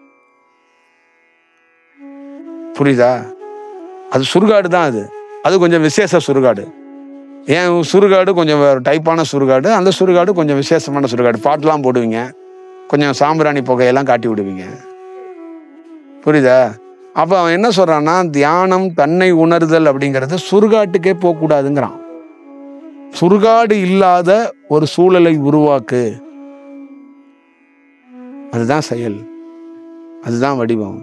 புரியுதா? அது சுடுகாடு தான். அது கொஞ்சம் விசேஷ சுடுகாடு. ஏன் சுடுகாடு கொஞ்சம் டைப்பான சுடுகாடு, அந்த சுடுகாடு கொஞ்சம் விசேஷமான சுடுகாடு. பாட்டெலாம் போடுவீங்க, கொஞ்சம் சாம்பிராணி புகையெல்லாம் காட்டி விடுவீங்க. புரியுதா? அப்போ அவன் என்ன சொல்றான்னா, தியானம் தன்னை உணர்தல் அப்படிங்கிறது சுடுகாட்டுக்கே போகக்கூடாதுங்கிறான். சுடுகாடு இல்லாத ஒரு சூழலை உருவாக்கு, அதுதான் செயல், அதுதான் வடிவம்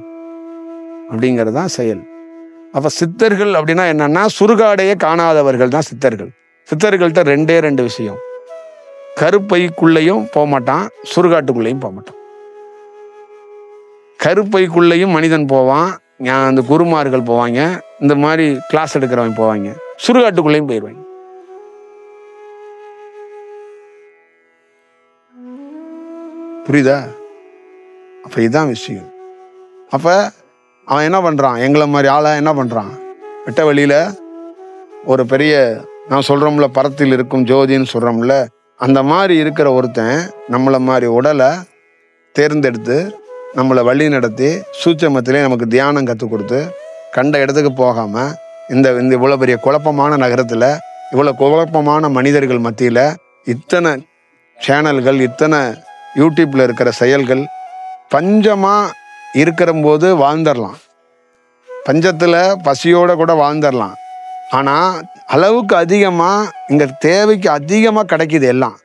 அப்படிங்கிறது தான் செயல். அப்ப சித்தர்கள் அப்படின்னா என்னன்னா, சுடுகாடையே காணாதவர்கள் தான் சித்தர்கள். சித்தர்கள்ட்ட ரெண்டு விஷயம், கருப்பைக்குள்ளேயும் போக மாட்டான், சுடுகாட்டுக்குள்ளேயும் போக மாட்டான். கருப்பைக்குள்ளேயும் மனிதன் போவான், அந்த குருமார்கள் போவாங்க, இந்த மாதிரி கிளாஸ் எடுக்கிறவங்க போவாங்க, சுடுகாட்டுக்குள்ளேயும் போயிடுவாங்க. புரியுதா? அப்ப இதுதான் விஷயம். அப்ப அவன் என்ன பண்றான், எங்களை மாதிரி ஆளை என்ன பண்றான், வெட்ட வழியில ஒரு பெரிய, நான் சொல்றோம்ல பரத்தில் இருக்கும் ஜோதின்னு சொல்றோம்ல, அந்த மாதிரி இருக்கிற ஒருத்தன் நம்மளை மாதிரி உடலை தேர்ந்தெடுத்து நம்மளை வழி நடத்தி சூட்சமத்திலே நமக்கு தியானம் கற்றுக் கொடுத்து கண்ட இடத்துக்கு போகாம இந்த இவ்வளோ பெரிய குழப்பமான நகரத்தில் இவ்வளோ குழப்பமான மனிதர்கள் மத்தியில் இத்தனை சேனல்கள், இத்தனை யூடியூப்ல இருக்கிற செயல்கள், பஞ்சமா இருக்கிற போது வாழ்ந்துடலாம், பஞ்சத்தில் பசியோட கூட வாழ்ந்துடலாம். ஆனால் அளவுக்கு அதிகமாக இங்கே தேவைக்கு அதிகமாக கிடைக்கிது எல்லாம்.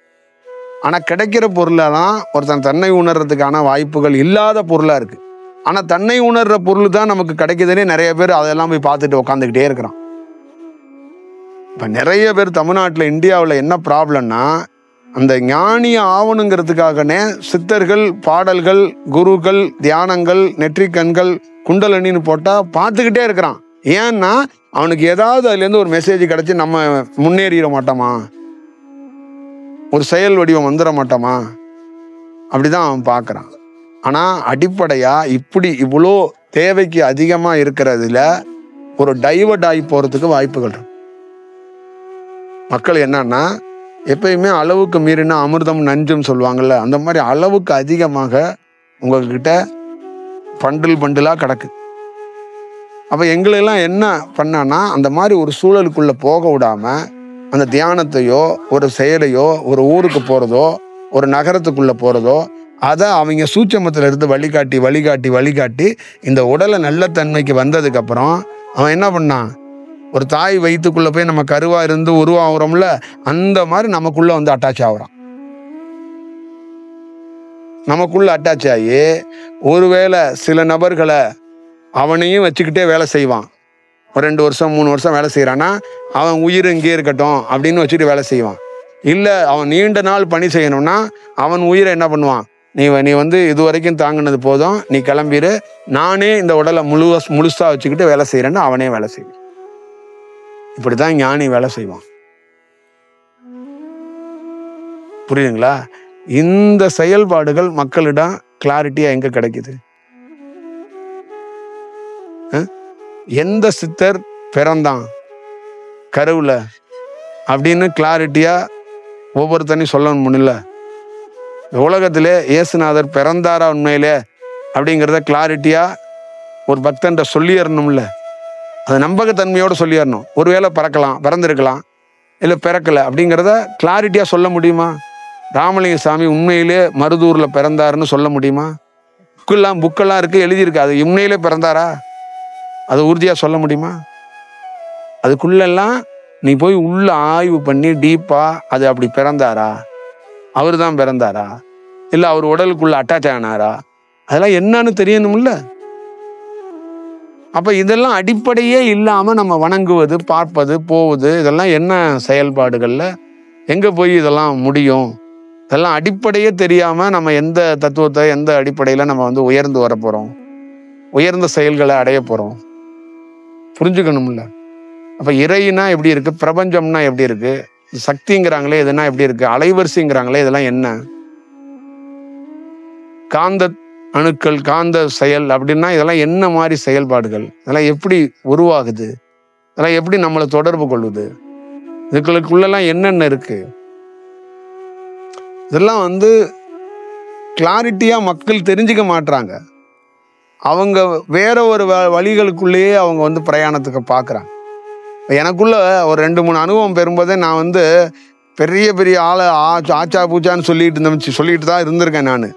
ஆனால் கிடைக்கிற பொருளெல்லாம் ஒருத்தன் தன்னை உணர்றதுக்கான வாய்ப்புகள் இல்லாத பொருளாக இருக்குது. ஆனால் தன்னை உணர்ற பொருள் தான் நமக்கு கிடைக்குதுன்னே நிறைய பேர் அதெல்லாம் போய் பார்த்துட்டு உட்காந்துக்கிட்டே இருக்கிறான். இப்போ நிறைய பேர் தமிழ்நாட்டில், இந்தியாவில் என்ன ப்ராப்ளம்னா, அந்த ஞானிய ஆவணுங்கிறதுக்காகனே சித்தர்கள், பாடல்கள், குருக்கள், தியானங்கள், நெற்றிக்கண்கள், குண்டலினின்னு போட்டால் பார்த்துக்கிட்டே இருக்கிறான். ஏன்னா அவனுக்கு ஏதாவது அதுலேருந்து ஒரு மெசேஜ் கிடச்சி நம்ம முன்னேறிட மாட்டோமா, ஒரு செயல் வடிவம் வந்துட மாட்டோமா, அப்படிதான் அவன் பார்க்குறான். ஆனால் அடிப்படையாக இப்படி இவ்வளோ தேவைக்கு அதிகமாக இருக்கிறதுல ஒரு டைவர்ட் ஆகி போகிறதுக்கு வாய்ப்புகள் இருக்கு. மக்கள் என்னன்னா, எப்பயுமே அளவுக்கு மீறினா அமிர்தம் நஞ்சும் சொல்லுவாங்கள்ல, அந்த மாதிரி அளவுக்கு அதிகமாக உங்ககிட்ட பண்டிலாக கிடக்கு. அப்போ எங்களெல்லாம் என்ன பண்ணான்னா, அந்த மாதிரி ஒரு சூழலுக்குள்ளே போக விடாமல் அந்த தியானத்தையோ ஒரு செயலையோ ஒரு ஊருக்கு போகிறதோ ஒரு நகரத்துக்குள்ளே போகிறதோ அதை அவங்க சூட்சமத்தில் இருந்து வழிகாட்டி வழிகாட்டி வழிகாட்டி இந்த உடலை நல்ல தன்மைக்கு வந்ததுக்கப்புறம் அவன் என்ன பண்ணான், ஒரு தாய் வயிற்றுக்குள்ளே போய் நம்ம கருவாக இருந்து உருவாகிறோம்ல, அந்த மாதிரி நமக்குள்ளே வந்து அட்டாச் ஆகுறான். நமக்குள்ளே அட்டாச் ஆகி ஒருவேளை சில நபர்களை அவனையும் வச்சுக்கிட்டே வேலை செய்வான். ஒரு 2 வருஷம் 3 வருஷம் வேலை செய்கிறான்னா அவன் உயிர் இங்கே இருக்கட்டும் அப்படின்னு வச்சுட்டு வேலை செய்வான். இல்லை அவன் நீண்ட நாள் பணி செய்யணும்னா அவன் உயிரை என்ன பண்ணுவான், நீ வந்து இது வரைக்கும் தாங்கினது போதும், நீ கிளம்பிடு, நானே இந்த உடலை முழுசாக வச்சுக்கிட்டு வேலை செய்கிறேன்னு அவனே வேலை செய்வான். இப்படி தான் ஞானி வேலை செய்வான். புரியுதுங்களா? இந்த செயல்பாடுகள் மக்களிடம் கிளாரிட்டியாக எங்கே கிடைக்குது? எந்த சித்தர் பிறந்தான் கருவில் அப்படின்னு கிளாரிட்டியாக ஒவ்வொருத்தனையும் சொல்லணும் முடியல. உலகத்திலே இயேசுநாதர் பிறந்தாரா உண்மையிலே அப்படிங்கிறத கிளாரிட்டியாக ஒரு பக்தன்ட்ட சொல்லிடணும்ல, அது நம்பகத்தன்மையோடு சொல்லிடணும். ஒருவேளை பிறந்திருக்கலாம், இல்லை பிறக்கலை அப்படிங்கிறத கிளாரிட்டியாக சொல்ல முடியுமா? ராமலிங்க சாமி உண்மையிலே மருதூரில் பிறந்தாருன்னு சொல்ல முடியுமா? புக்கெல்லாம் இருக்குது, எழுதியிருக்கு. அது உண்மையிலே பிறந்தாரா? அது உறுதியாக சொல்ல முடியுமா? அதுக்குள்ளெல்லாம் நீ போய் உள்ள ஆய்வு பண்ணி டீப்பாக அது அப்படி பிறந்தாரா, அவர் தான் பிறந்தாரா, இல்லை அவர் உடலுக்குள்ள அட்டாச் ஆனாரா, அதெல்லாம் என்னன்னு தெரியணும்ல. அப்போ இதெல்லாம் அடிப்படையே இல்லாமல் நம்ம வணங்குவது, பார்ப்பது, போவது, இதெல்லாம் என்ன செயல்பாடுகளில் எங்கே போய் இதெல்லாம் முடியும்? இதெல்லாம் அடிப்படையே தெரியாமல் நம்ம எந்த தத்துவத்தை, எந்த அடிப்படையில் நம்ம வந்து உயர்ந்து வர போகிறோம், உயர்ந்த செயல்களை அடைய போகிறோம்? புரிஞ்சுக்கணும்ல. அப்போ இறைனா எப்படி இருக்குது, பிரபஞ்சம்னா எப்படி இருக்குது, சக்திங்கிறாங்களே இதெல்லாம் எப்படி இருக்குது, அலைவரிசைங்கிறாங்களே இதெல்லாம் என்ன, காந்த அணுக்கள், காந்த செயல் அப்படின்னா இதெல்லாம் என்ன மாதிரி செயல்பாடுகள், இதெல்லாம் எப்படி உருவாகுது, இதெல்லாம் எப்படி நம்மளை தொடர்பு கொள்ளுது, இதுகளுக்குள்ளெல்லாம் என்னென்ன இருக்கு, இதெல்லாம் வந்து கிளாரிட்டியாக மக்கள் தெரிஞ்சுக்க மாட்றாங்க. அவங்க வேற ஒரு வழிகளுக்குள்ளேயே அவங்க வந்து பிரயாணத்துக்கு பார்க்குறாங்க. எனக்குள்ள ஒரு 2-3 அனுபவம் பெறும்போதே நான் வந்து பெரிய பெரிய ஆளை ஆச்சா பூச்சான்னு சொல்லிட்டு தான் இருந்திருக்கேன் நான்.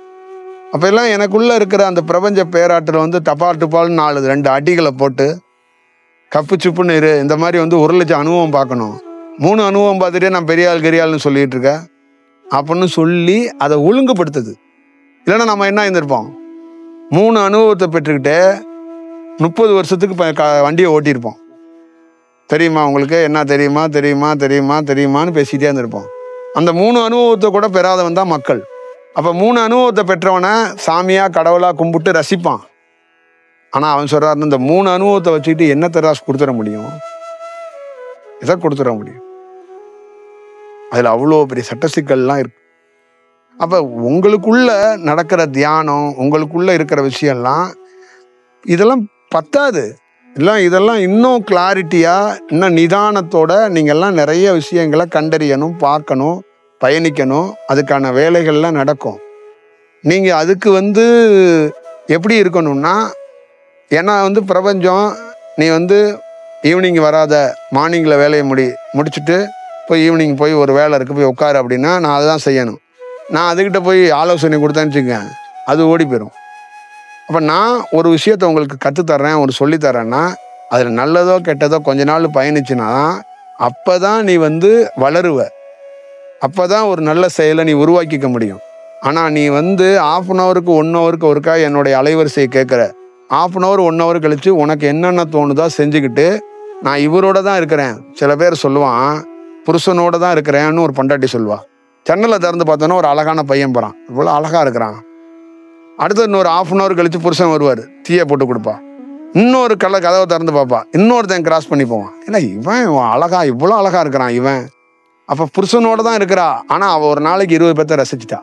அப்போ எல்லாம் எனக்குள்ளே இருக்கிற அந்த பிரபஞ்ச பேராட்டில் வந்து டபால்னு 2 அடிகளை போட்டு கப்பு சுப்புன்னு இரு, இந்த மாதிரி வந்து 1 லட்சம் அனுபவம் பார்க்கணும், 3 அனுபவம் பார்த்துட்டே நான் பெரிய ஆள் கரியாள்னு சொல்லிட்டு இருக்கேன் அப்படின்னு சொல்லி அதை ஒழுங்குபடுத்துது. இல்லைன்னா நம்ம என்ன இருந்திருப்போம், 3 அனுபவத்தை பெற்றுக்கிட்டு 30 வருஷத்துக்கு வண்டியை ஓட்டியிருப்போம். தெரியுமா உங்களுக்கு, என்ன தெரியுமா தெரியுமா தெரியுமா தெரியுமான்னு பேசிகிட்டே இருந்திருப்போம். அந்த 3 அனுபவத்தை கூட பெறாதவன் தான் மக்கள். அப்போ 3 அனுபவத்தை பெற்றவனை சாமியா கடவுளா கும்பிட்டு ரசிப்பான். ஆனால் அவன் சொல்றாருன்னு இந்த 3 அனுபவத்தை வச்சுக்கிட்டு என்ன தராசு கொடுத்துட முடியும், இதை கொடுத்துட முடியும். அதில் அவ்வளோ பெரிய சட்ட சிக்கல்லாம் இருக்கு. அப்போ உங்களுக்குள்ள நடக்கிற தியானம், உங்களுக்குள்ள இருக்கிற விஷயம்லாம் இதெல்லாம் பத்தாது. இதெல்லாம் இன்னும் கிளாரிட்டியாக, இன்னும் நிதானத்தோட நீங்கள்லாம் நிறைய விஷயங்களை கண்டறியணும், பார்க்கணும், பயணிக்கணும். அதுக்கான வேலைகள்லாம் நடக்கும். நீங்கள் அதுக்கு வந்து எப்படி இருக்கணும்னா, ஏன்னா வந்து பிரபஞ்சம், நீ வந்து ஈவினிங் வராத, மார்னிங்கில் வேலையை முடிச்சுட்டு போய் ஈவினிங் போய் ஒரு வேலை இருக்குது போய் உட்காரு அப்படின்னா நான் அதை தான் செய்யணும். நான் அதுக்கிட்ட போய் ஆலோசனை கொடுத்தேன்னு வச்சுக்கேன், அது ஓடி போயிடும். அப்போ நான் ஒரு விஷயத்தை உங்களுக்கு கற்றுத்தர்றேன், ஒரு சொல்லித்தரேன்னா அதில் நல்லதோ கெட்டதோ கொஞ்ச நாள் பயணிச்சுன்னா அப்போ தான் நீ வந்து வளருவ, அப்போ தான் ஒரு நல்ல செயலை நீ உருவாக்கிக்க முடியும். ஆனால் நீ வந்து 1/2 ஹவருக்கு 1 ஹவருக்கு ஒருக்கா என்னுடைய அலைவரிசையை கேட்குற, 1/2 ஹவர் 1 ஹவர் கழித்து உனக்கு என்னென்ன தோணுதோ செஞ்சுக்கிட்டு நான் இவரோட தான் இருக்கிறேன். சில பேர் சொல்லுவான் புருஷனோட தான் இருக்கிறேன்னு ஒரு பொண்டாட்டி சொல்லுவா. ஜன்னலை திறந்து பார்த்தோன்னா ஒரு அழகான பையன் போகிறான், இவ்வளோ அழகாக இருக்கிறான். அடுத்து இன்னொரு 1/2 ஹவர் கழித்து புருஷன் வருவார், தீயை போட்டு கொடுப்பா. இன்னொரு கதவை திறந்து பார்ப்பா, இன்னொருத்தன் கிராஸ் பண்ணி போவான். ஏன்னா இவன் அழகா, இவ்வளோ அழகா இருக்கிறான் இவன். அப்போ புருஷனோட தான் இருக்கிறா, ஆனால் அவள் ஒரு நாளைக்கு 20 பேர்த்த ரசிச்சிட்டா.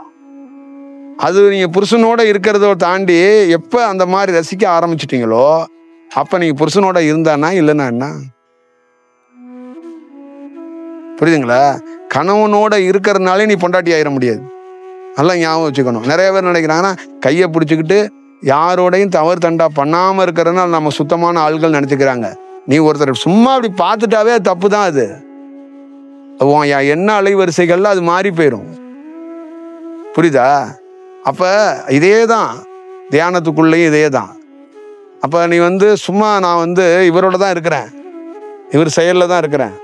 அது நீங்கள் புருஷனோட இருக்கிறத தாண்டி எப்போ அந்த மாதிரி ரசிக்க ஆரம்பிச்சிட்டிங்களோ அப்போ நீங்கள் புருஷனோட இருந்தானா இல்லைன்னா என்ன, புரியுதுங்களா? கணவனோட இருக்கிறதுனாலே நீ பொண்டாட்டி ஆயிட முடியாது. நல்லா ஞாபகம் வச்சுக்கணும். நிறைய பேர் நினைக்கிறாங்கன்னா கையை பிடிச்சிக்கிட்டு யாரோடையும் தவறு தண்டா பண்ணாமல் இருக்கிறதுனால நம்ம சுத்தமான ஆள்கள் நினச்சிக்கிறாங்க. நீ ஒருத்தர் சும்மா அப்படி பார்த்துட்டாவே தப்பு தான். அது என்ன அலைவரிசைகள்ல அது மாறி போயிடும். புரியுதா? அப்போ இதே தான் தியானத்துக்குள்ளேயும் இதே தான். அப்போ நீ வந்து சும்மா நான் வந்து இவரோட தான் இருக்கிறேன், இவர் செயலில் தான் இருக்கிறேன்,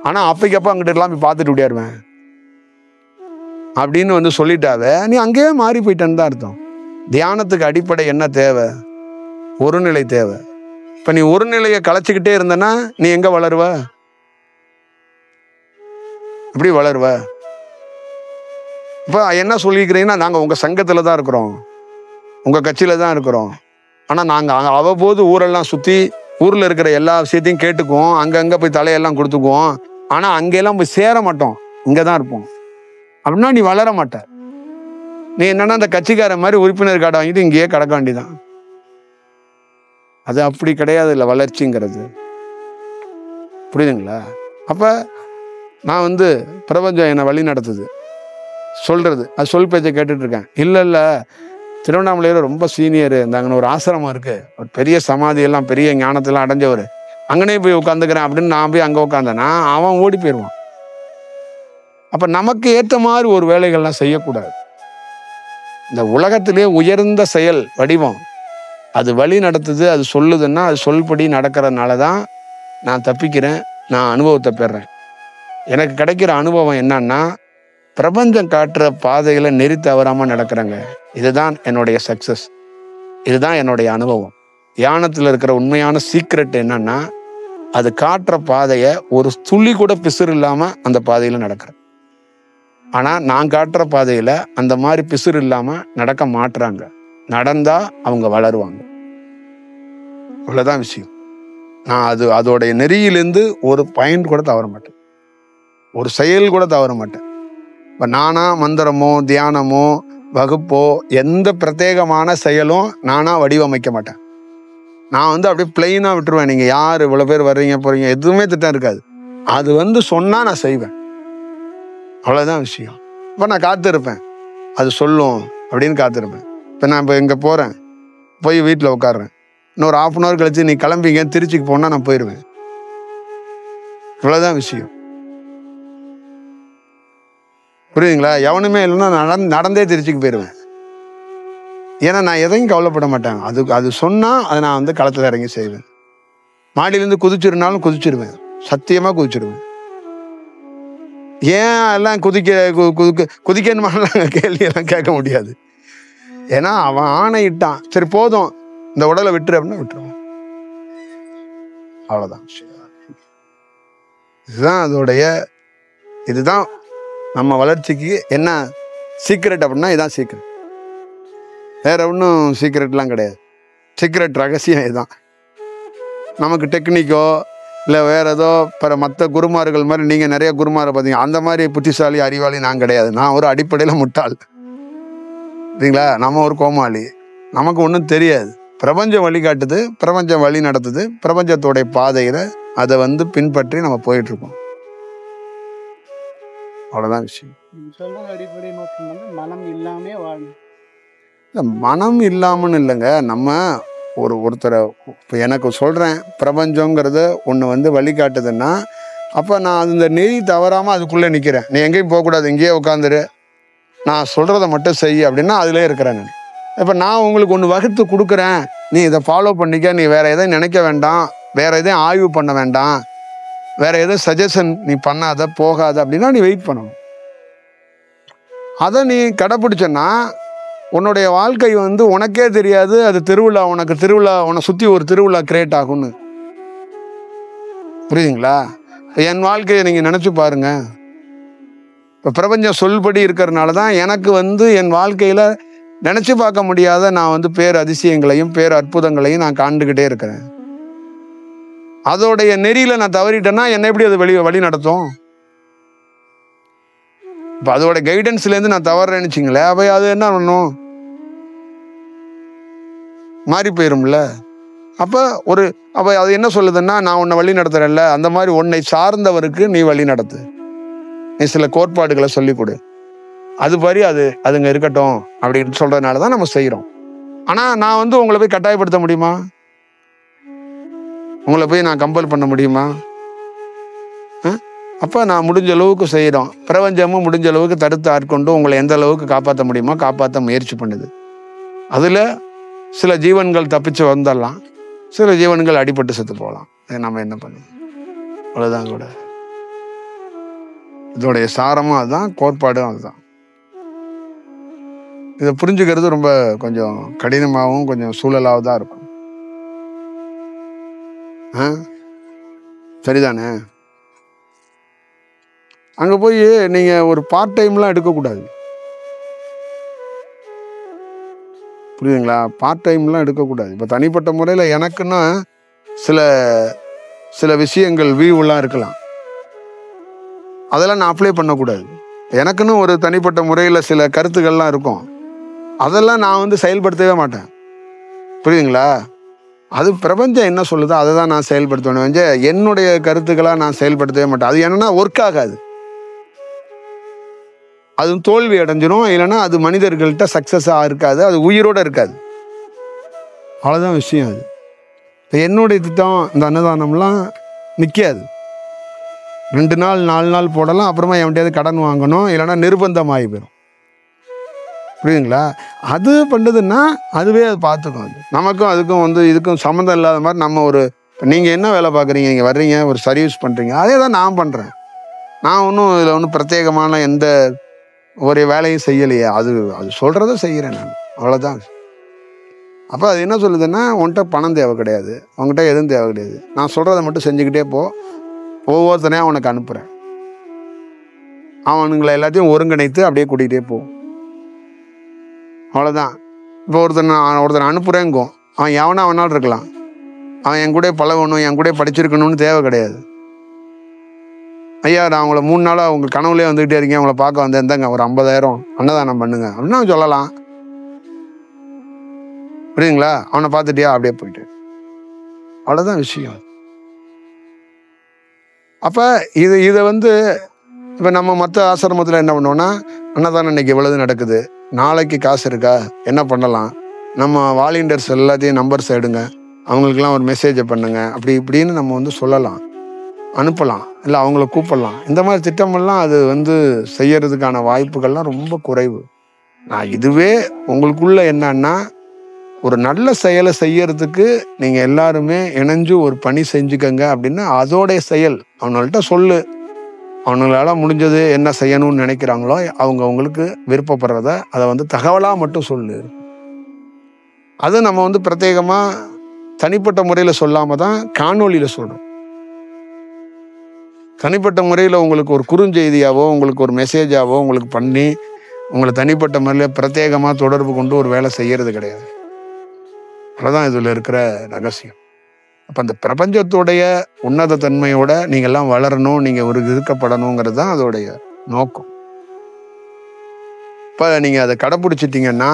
ஆனால் அப்பைக்கப்போ அங்கிட்ட எல்லாம் போய் பார்த்துட்டு விட்டியாருவேன் அப்படின்னு வந்து சொல்லிட்டாவே நீ அங்கேயே மாறி போயிட்டேன்னு தான் அர்த்தம். தியானத்துக்கு அடிப்படை என்ன தேவை? ஒரு நிலை தேவை. இப்போ நீ ஒரு நிலையை கலைச்சிக்கிட்டே இருந்தனா நீ எங்கே வளருவ? எப்படி வளருவ? இப்போ என்ன சொல்லிக்கிறீங்கன்னா நாங்கள் உங்கள் சங்கத்தில் தான் இருக்கிறோம், உங்கள் கட்சியில் தான் இருக்கிறோம், ஆனால் நாங்கள் அவ்வப்போது ஊரெல்லாம் சுற்றி ஊரில் இருக்கிற எல்லா விஷயத்தையும் கேட்டுக்குவோம், அங்கங்கே போய் தலையெல்லாம் கொடுத்துக்குவோம், ஆனால் அங்கெல்லாம் போய் சேர மாட்டோம், இங்கே தான் இருப்போம் அப்படின்னா நீ வளர மாட்ட. நீ என்னன்னா அந்த கட்சிக்கார மாதிரி உறுப்பினர் கார்டை வாங்கிட்டு இங்கேயே கிடக்க வேண்டியதான். அது அப்படி கிடையாது இல்லை வளர்ச்சிங்கிறது. புரியுதுங்களா? அப்போ நான் வந்து பிரபஞ்சம் என்னை வழி நடத்துது சொல்கிறது, அது சொல் பேச்சை கேட்டுட்டு இருக்கேன். இல்லை திருவண்ணாமலையில் ரொம்ப சீனியரு, இந்த அங்கே ஒரு ஆசிரமம் இருக்குது, ஒரு பெரிய சமாதியெல்லாம் பெரிய ஞானத்தெல்லாம் அடைஞ்சவர், அங்கனே போய் உட்காந்துக்கிறேன் அப்படின்னு நான் போய் அங்கே உட்காந்தேன்னா அவன் ஓடி போயிடுவான். அப்போ நமக்கு ஏற்ற மாதிரி ஒரு வேலைகள்லாம் செய்யக்கூடாது. இந்த உலகத்திலே உயர்ந்த செயல் வடிவம் அது வழி நடத்துது, அது சொல்லுதுன்னா அது சொல்படி நடக்கிறதுனால தான் நான் தப்பிக்கிறேன், நான் அனுபவத்தை பெறேன். எனக்கு கிடைக்கிற அனுபவம் என்னன்னா, பிரபஞ்சம் காட்டுற பாதையில நெறி தவறாமல் நடக்கிறேங்க. இதுதான் என்னுடைய சக்ஸஸ். இதுதான் என்னுடைய அனுபவம். தியானத்தில் இருக்கிற உண்மையான சீக்ரெட் என்னன்னா, அது காட்டுற பாதையை ஒரு துளி கூட பிசுறு இல்லாமல் அந்த பாதையில் நடக்கிறேன். ஆனால் நான் காட்டுற பாதையில் அந்த மாதிரி பிசுறு இல்லாமல் நடக்க மாட்டுறாங்க. நடந்தா அவங்க வளருவாங்க. அவ்வளோதான் விஷயம். நான் அதோடைய நெறியிலேருந்து ஒரு பாயிண்ட் கூட தவற மாட்டேன். ஒரு செயல் கூட தவற மாட்டேன். இப்போ நானா மந்திரமோ தியானமோ வகுப்போ எந்த பிரத்யேகமான செயலும் நானா வடிவமைக்க மாட்டேன். நான் அப்படியே பிளெயினாக விட்டுருவேன். நீங்கள் யார் இவ்வளோ பேர் வர்றீங்க போகிறீங்க எதுவுமே திட்டம் இருக்காது. அது சொன்னால் நான் செய்வேன். அவ்வளோதான் விஷயம். இப்போ நான் காத்திருப்பேன், அது சொல்லும் அப்படின்னு காத்திருப்பேன். இப்போ நான் இங்கே போகிறேன், போய் வீட்டில் உட்காடுறேன். இன்னொரு 1/2 hour கழிச்சு நீ கிளம்பிங்க திருச்சிக்கு போனால் நான் போயிடுவேன். இவ்வளோதான் விஷயம். புரியுதுங்களா? எவனுமே இல்லைன்னா நடந்தே திருச்சிக்கு போயிடுவேன். ஏன்னா நான் எதையும் கவலைப்பட மாட்டேன். அது சொன்னால் அதை நான் களத்தில் இறங்கி செய்வேன். மாடியிலேருந்து குதிச்சிருந்தாலும் குதிச்சிருவேன். சத்தியமாக குதிச்சிருவேன். ஏன் எல்லாம் குதிக்கணுமாலாம் கேள்வியெல்லாம் கேட்க முடியாது. ஏன்னா அவன் ஆணையிட்டான், சரி போதும் இந்த உடலை விட்டுரு அப்படின்னா விட்டுருவான். அவ்வளோதான். இதுதான் நம்ம வளர்ச்சிக்கு என்ன சீக்ரெட் அப்படின்னா இதுதான் சீக்ரெட். வேற ஒன்றும் சீக்ரெட்லாம் கிடையாது. சீக்ரெட் ரகசியம் இதுதான். நமக்கு டெக்னிக்கோ இல்லை வேற ஏதோ மற்ற குருமார்கள் மாதிரி நீங்கள் நிறைய குருமாரை பார்த்தீங்க, அந்த மாதிரி புத்திசாலி அறிவாளி நான் கிடையாது. நான் ஒரு அடிப்படையில் முட்டாள். சரிங்களா? நம்ம ஒரு கோமாளி. நமக்கு ஒன்றும் தெரியாது. பிரபஞ்சம் வழிகாட்டுது, பிரபஞ்சம் வழி நடத்துது. பிரபஞ்சத்தோடைய பாதையில் அதை பின்பற்றி நம்ம போயிட்டு இருக்கோம். அவ்வளோதான் விஷயம். அடிப்படை நோக்கம் மனம் இல்லாமே வாழும். இல்லை, மனம் இல்லாமன்னு இல்லைங்க. நம்ம ஒருத்தரை இப்போ எனக்கு சொல்கிறேன் பிரபஞ்சங்கிறது ஒன்று வழிகாட்டுதுன்னா, அப்போ நான் அந்த நெறி தவறாமல் அதுக்குள்ளே நிற்கிறேன். நீ எங்கேயும் போகக்கூடாது, இங்கேயே உட்காந்துரு, நான் சொல்கிறத மட்டும் செய் அப்படின்னா அதிலே இருக்கிறேன் நான். இப்போ நான் உங்களுக்கு ஒன்று வகுத்து கொடுக்குறேன், நீ இதை ஃபாலோ பண்ணிக்க, நீ வேறு எதையும் நினைக்க வேண்டாம், வேறு எதையும் ஆய்வு பண்ண வேண்டாம், வேறு எதுவும் சஜஷன் நீ பண்ணாத போகாத அப்படின்னா நீ வெயிட் பண்ணணும். அதை நீ கடைப்பிடிச்சன்னா உன்னுடைய வாழ்க்கை உனக்கே தெரியாது. அது திருவிழா, உன்னை சுற்றி ஒரு திருவிழா கிரியேட் ஆகும்னு. புரியுதுங்களா? என் வாழ்க்கையை நீங்கள் நினச்சி பாருங்க. இப்போ பிரபஞ்சம் சொல்படி இருக்கிறதுனால தான் எனக்கு என் வாழ்க்கையில் நினச்சி பார்க்க முடியாத நான் பேர் அதிசயங்களையும் பேர் அற்புதங்களையும் நான் காண்டுக்கிட்டே இருக்கிறேன். அதோடைய நெறியில் நான் தவறிட்டேன்னா என்னை எப்படி அது வழி நடத்தும்? இப்போ அதோட கைடன்ஸ்லேருந்து நான் தவறேன்னு வச்சுங்களேன், அப்போ அது என்ன பண்ணும்? மாறி போயிரும்ல. அப்போ அது என்ன சொல்லுதுன்னா, நான் உன்னை வழி நடத்துறேன்ல, அந்த மாதிரி உன்னை சார்ந்தவருக்கு நீ வழி நடத்து, நீ சில கோட்பாடுகளை சொல்லிக் கொடு, அது மாதிரி அதுங்க இருக்கட்டும் அப்படின்னு சொல்றதுனால தான் நம்ம செய்கிறோம். ஆனால் நான் உங்களை போய் கட்டாயப்படுத்த முடியுமா? உங்களை போய் நான் கம்பல் பண்ண முடியுமா? அப்போ நான் முடிஞ்ச அளவுக்கு செய்கிறோம். பிரபஞ்சமும் முடிஞ்ச அளவுக்கு தடுத்து ஆட்கொண்டு உங்களை எந்த அளவுக்கு காப்பாற்ற முடியுமோ காப்பாற்ற முயற்சி பண்ணுது. அதில் சில ஜீவன்கள் தப்பிச்சு வந்துடலாம், சில ஜீவன்கள் அடிபட்டு செத்து போகலாம். நம்ம என்ன பண்ணுவோம்? அவ்வளோதான். கூட இதோடைய சாரமும் அதுதான், கோட்பாடும் அதுதான். இதை புரிஞ்சுக்கிறது ரொம்ப கொஞ்சம் கடினமாகவும் கொஞ்சம் சூழலாக தான் இருக்கும். சரிதானே? அங்கே போய் நீங்கள் ஒரு பார்ட் டைம்லாம் எடுக்கக்கூடாது. புரியுதுங்களா? பார்ட் டைம்லாம் எடுக்கக்கூடாது. இப்போ தனிப்பட்ட முறையில் எனக்குன்னா சில விஷயங்கள் வியூவெல்லாம் இருக்கலாம், அதெல்லாம் நான் அப்ளை பண்ணக்கூடாது. எனக்குன்னு ஒரு தனிப்பட்ட முறையில் சில கருத்துக்கள்லாம் இருக்கும், அதெல்லாம் நான் செயல்படுத்தவே மாட்டேன். புரியுதுங்களா? அது பிரபஞ்சம் என்ன சொல்லுதோ அதை தான் நான் செயல்படுத்தணும். என்னுடைய கருத்துக்களாக நான் செயல்படுத்தவே மாட்டேன். அது என்னன்னா ஒர்க் ஆகாது, அது தோல்வி அடைஞ்சிரும். இல்லைன்னா அது மனிதர்கள்ட்ட சக்ஸஸாக இருக்காது, அது உயிரோடு இருக்காது. அவ்வளோதான் விஷயம். அது இப்போ என்னுடைய திட்டம் இந்த அன்னதானம்லாம் நிற்காது. 2 நாள் 4 நாள் போடலாம், அப்புறமா என்கிட்டயாவது கடன் வாங்கணும், இல்லைன்னா நிர்பந்தமாகி போயிடும். புரியுதுங்களா? அது பண்ணுதுன்னா அதுவே அது பார்த்துக்கும். அது நமக்கும் அதுக்கும் இதுக்கும் சம்மந்தம் இல்லாத மாதிரி நம்ம ஒரு இப்போ நீங்கள் என்ன வேலை பார்க்குறீங்க, நீங்கள் வர்றீங்க ஒரு சர்வீஸ் பண்ணுறீங்க, அதே தான் நான் பண்ணுறேன். நான் ஒன்றும் இதில் ஒன்றும் பிரத்யேகமான எந்த ஒரு வேலையும் செய்யலையே, அது அது சொல்கிறத செய்கிறேன் நான், அவ்வளோதான். அப்போ அது என்ன சொல்லுதுன்னா, உன்கிட்ட பணம் தேவை கிடையாது, உங்ககிட்ட எதுவும் தேவை கிடையாது, நான் சொல்கிறத மட்டும் செஞ்சுக்கிட்டே போ, ஒவ்வொருத்தனையும் அவனுக்கு அனுப்புகிறேன், அவனுங்களை எல்லாத்தையும் ஒருங்கிணைத்து அப்படியே கூட்டிகிட்டே போ, அவ்வளோதான். இப்போ ஒருத்தனை அனுப்புகிறேங்கோ, அவன் எவனா அவனால் இருக்கலாம், அவன் என் கூட பழகணும், என் கூட படிச்சிருக்கணும்னு தேவை கிடையாது. ஐயா நான் அவங்கள 3 நாளாக அவங்க கனவுலேயே வந்துக்கிட்டே இருக்கேன், அவங்கள பார்க்க வந்தேன், இருந்தாங்க ஒரு 50,000 அன்னதானம் பண்ணுங்க அப்படின்னு அவன் சொல்லலாம். புரியுதுங்களா? அவனை பார்த்துட்டியா, அப்படியே போயிட்டு, அவ்வளோதான் விஷயம். அப்போ இதை வந்து இப்போ நம்ம மற்ற ஆசிரமத்தில் என்ன பண்ணுவோம்னா, அன்னதானம் இன்னைக்கு எவ்வளவு நடக்குது, நாளைக்கு காசு இருக்கா, என்ன பண்ணலாம், நம்ம வாலண்டியர்ஸ் எல்லாத்தையும் நம்பர்ஸ் எடுங்க, அவங்களுக்கெல்லாம் ஒரு மெசேஜை பண்ணுங்க, அப்படி இப்படின்னு நம்ம வந்து சொல்லலாம், அனுப்பலாம், இல்லை அவங்கள கூப்பிடலாம். இந்த மாதிரி திட்டமெல்லாம் அது வந்து செய்யறதுக்கான வாய்ப்புகள்லாம் ரொம்ப குறைவு. நான் இதுவே உங்களுக்குள்ள என்னன்னா, ஒரு நல்ல செயலை செய்யறதுக்கு நீங்கள் எல்லாருமே இணைஞ்சு ஒரு பணி செஞ்சுக்கங்க அப்படின்னு அதோடைய செயல் அவங்கள்ட்ட சொல்லு. அவங்களால முடிஞ்சது என்ன செய்யணும்னு நினைக்கிறாங்களோ அவங்களுக்கு விருப்பப்படுறத அதை வந்து தகவலாக மட்டும் சொல்லு. அது நம்ம வந்து பிரத்யேகமாக தனிப்பட்ட முறையில் சொல்லாமல் தான் காணொலியில் சொல்கிறோம். தனிப்பட்ட முறையில் உங்களுக்கு ஒரு குறுஞ்செய்தியாவோ உங்களுக்கு ஒரு மெசேஜாவோ உங்களுக்கு பண்ணி உங்களை தனிப்பட்ட முறையில் பிரத்யேகமாக தொடர்பு கொண்டு ஒரு வேலை செய்யறது கிடையாது. அதான் இதில் இருக்கிற ரகசியம். அப்போ அந்த பிரபஞ்சத்துடைய உன்னத தன்மையோட நீங்கள்லாம் வளரணும், நீங்கள் ஒரு இருக்கப்படணுங்கிறது தான் அதோடைய நோக்கம். இப்போ நீங்கள் அதை கடைப்பிடிச்சிட்டிங்கன்னா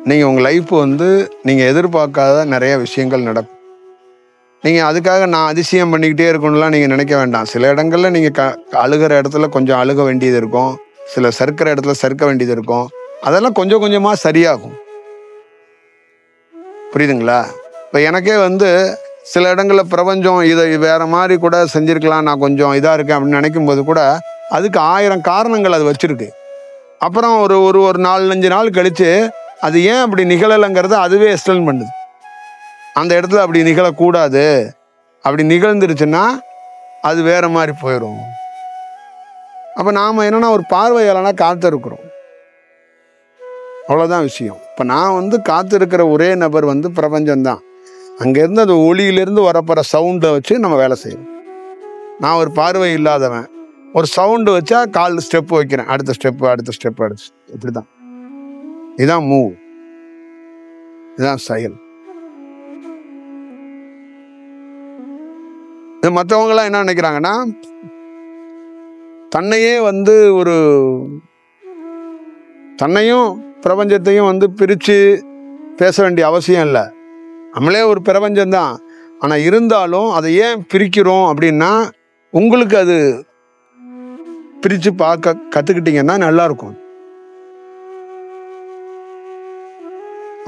நீங்கள் உங்கள் லைஃப் வந்து நீங்கள் எதிர்பார்க்காத நிறைய விஷயங்கள் நடக்கும். நீங்கள் அதுக்காக நான் அதிசயம் பண்ணிக்கிட்டே இருக்கணும்லாம் நீங்கள் நினைக்க வேண்டாம். சில இடங்களில் நீங்கள் அழுகிற இடத்துல கொஞ்சம் அழுக வேண்டியது இருக்கும், சில சறுக்கிற இடத்துல சறுக்க வேண்டியது இருக்கும், அதெல்லாம் கொஞ்சம் கொஞ்சமாக சரியாகும். புரியுதுங்களா? இப்போ எனக்கே வந்து சில இடங்களில் பிரபஞ்சம் இதை வேற மாதிரி கூட செஞ்சுருக்கலாம், நான் கொஞ்சம் இதாக இருக்கேன் அப்படின்னு நினைக்கும் போது கூட அதுக்கு 1000 காரணங்கள் அது வச்சுருக்கு. அப்புறம் ஒரு 4-5 நாள் கழித்து அது ஏன் அப்படி நிகழலைங்கிறத அதுவே எக்ஸ்பிளைன் பண்ணுது. அந்த இடத்துல அப்படி நிகழக்கூடாது, அப்படி நிகழ்ந்துருச்சுன்னா அது வேற மாதிரி போயிடும். அப்போ நாம் என்னன்னா ஒரு பார்வையாளனா காத்திருக்கிறோம், அவ்வளோதான் விஷயம். இப்போ நான் வந்து காத்திருக்கிற ஒரே நபர் வந்து பிரபஞ்சம்தான். அங்கேருந்து அந்த ஒளியிலேருந்து வரப்போகிற சவுண்டை வச்சு நம்ம வேலை செய்யணும். நான் ஒரு பார்வை இல்லாதவன், ஒரு சவுண்டு வச்சா கால் ஸ்டெப்பு வைக்கிறேன், அடுத்த ஸ்டெப்பு இப்படி தான். இதுதான் மூவ், இதுதான் செயல். இது மற்றவங்களாம் என்ன நினைக்கிறாங்கன்னா, தன்னையே வந்து தன்னையும் பிரபஞ்சத்தையும் வந்து பிரித்து பேச வேண்டிய அவசியம் இல்லை. நம்மளே ஒரு பிரபஞ்சம்தான். ஆனால் இருந்தாலும் அதை ஏன் பிரிக்கிறோம் அப்படின்னா, உங்களுக்கு அது பிரித்து பார்க்க கற்றுக்கிட்டிங்கன்னா நல்லாயிருக்கும்.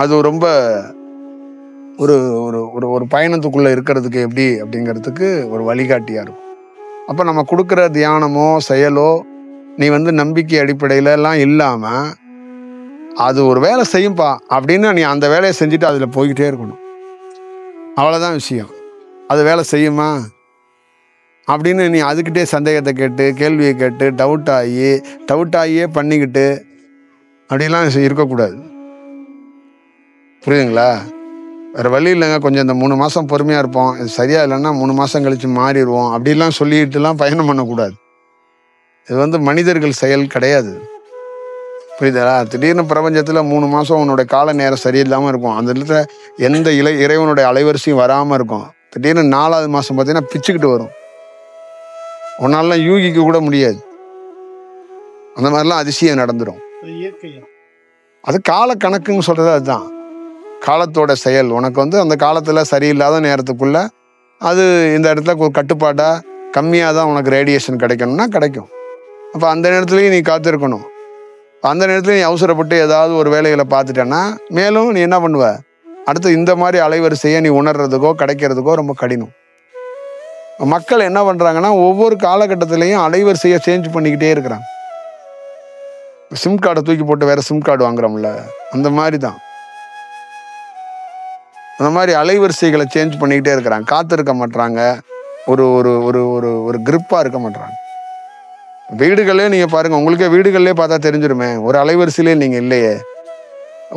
அது ரொம்ப ஒரு ஒரு பயணத்துக்குள்ளே இருக்கிறதுக்கு எப்படி அப்படிங்கிறதுக்கு ஒரு வழிகாட்டியாக இருக்கும். அப்போ நம்ம கொடுக்குற தியானமோ செயலோ நீ வந்து நம்பிக்கை அடிப்படையில எல்லாம் இல்லாமல் அது ஒரு வேலை செய்யும்பா அப்படின்னு நீ அந்த வேலையை செஞ்சுட்டு அதில் போய்கிட்டே இருக்கணும், அவ்வளோதான் விஷயம். அது வேலை செய்யுமா அப்படின்னு நீ அதுக்கிட்டே சந்தேகத்தை கேட்டு கேள்வியை கேட்டு டவுட் ஆகியே பண்ணிக்கிட்டு அப்படிலாம் இருக்கக்கூடாது. புரியுதுங்களா? வேறு வழி இல்லைங்க, கொஞ்சம் இந்த 3 மாதம் பொறுமையாக இருப்போம், இது சரியாக இல்லைன்னா 3 மாதம் கழித்து மாறிடுவோம் அப்படிலாம் சொல்லிட்டுலாம் பயணம் பண்ணக்கூடாது. இது வந்து மனிதர்கள் செயல் கிடையாது. புரியுதா? திடீர்னு பிரபஞ்சத்தில் 3 மாதம் உன்னோட கால நேரம் சரியில்லாமல் இருக்கும், அந்த இடத்துல எந்த இறைவனுடைய அலைவரிசையும் வராமல் இருக்கும். திடீர்னு 4வது மாதம் பார்த்தீங்கன்னா பிச்சுக்கிட்டு வரும், உன்னாலாம் யூகிக்க கூட முடியாது. அந்த மாதிரிலாம் அதிசயம் நடந்துடும். அது கால கணக்குன்னு சொல்கிறது அதுதான், காலத்தோட செயல். உனக்கு வந்து அந்த காலத்தில் சரியில்லாத நேரத்துக்குள்ள அது இந்த இடத்துல ஒரு கட்டுப்பாடாக கம்மியாக தான் உனக்கு ரேடியேஷன் கிடைக்கணும்னா கிடைக்கும். அப்போ அந்த நேரத்துலையும் நீ காத்திருக்கணும். அந்த நேரத்தில் நீ அவசரப்பட்டு ஏதாவது ஒரு வேலைகளை பார்த்துட்டேன்னா மேலும் நீ என்ன பண்ணுவ, அடுத்து இந்த மாதிரி அலைவரிசையை நீ உணர்றதுக்கோ கிடைக்கிறதுக்கோ ரொம்ப கடினம். மக்கள் என்ன பண்ணுறாங்கன்னா ஒவ்வொரு காலகட்டத்திலையும் அலைவரிசையை சேஞ்ச் பண்ணிக்கிட்டே இருக்கிறாங்க. சிம் கார்டை தூக்கி போட்டு வேற சிம் கார்டு வாங்குறோம்ல, அந்த மாதிரி தான். அந்த மாதிரி அலைவரிசைகளை சேஞ்ச் பண்ணிக்கிட்டே இருக்கிறாங்க. காத்திருக்க மாட்றாங்க. ஒரு ஒரு ஒரு ஒரு ஒரு கிரிப்பாக இருக்க மாட்றாங்க. வீடுகளே நீங்கள் பாருங்கள், உங்களுக்கே வீடுகள்லேயே பார்த்தா தெரிஞ்சிருமே, ஒரு அலைவரிசையிலே நீங்கள் இல்லையே.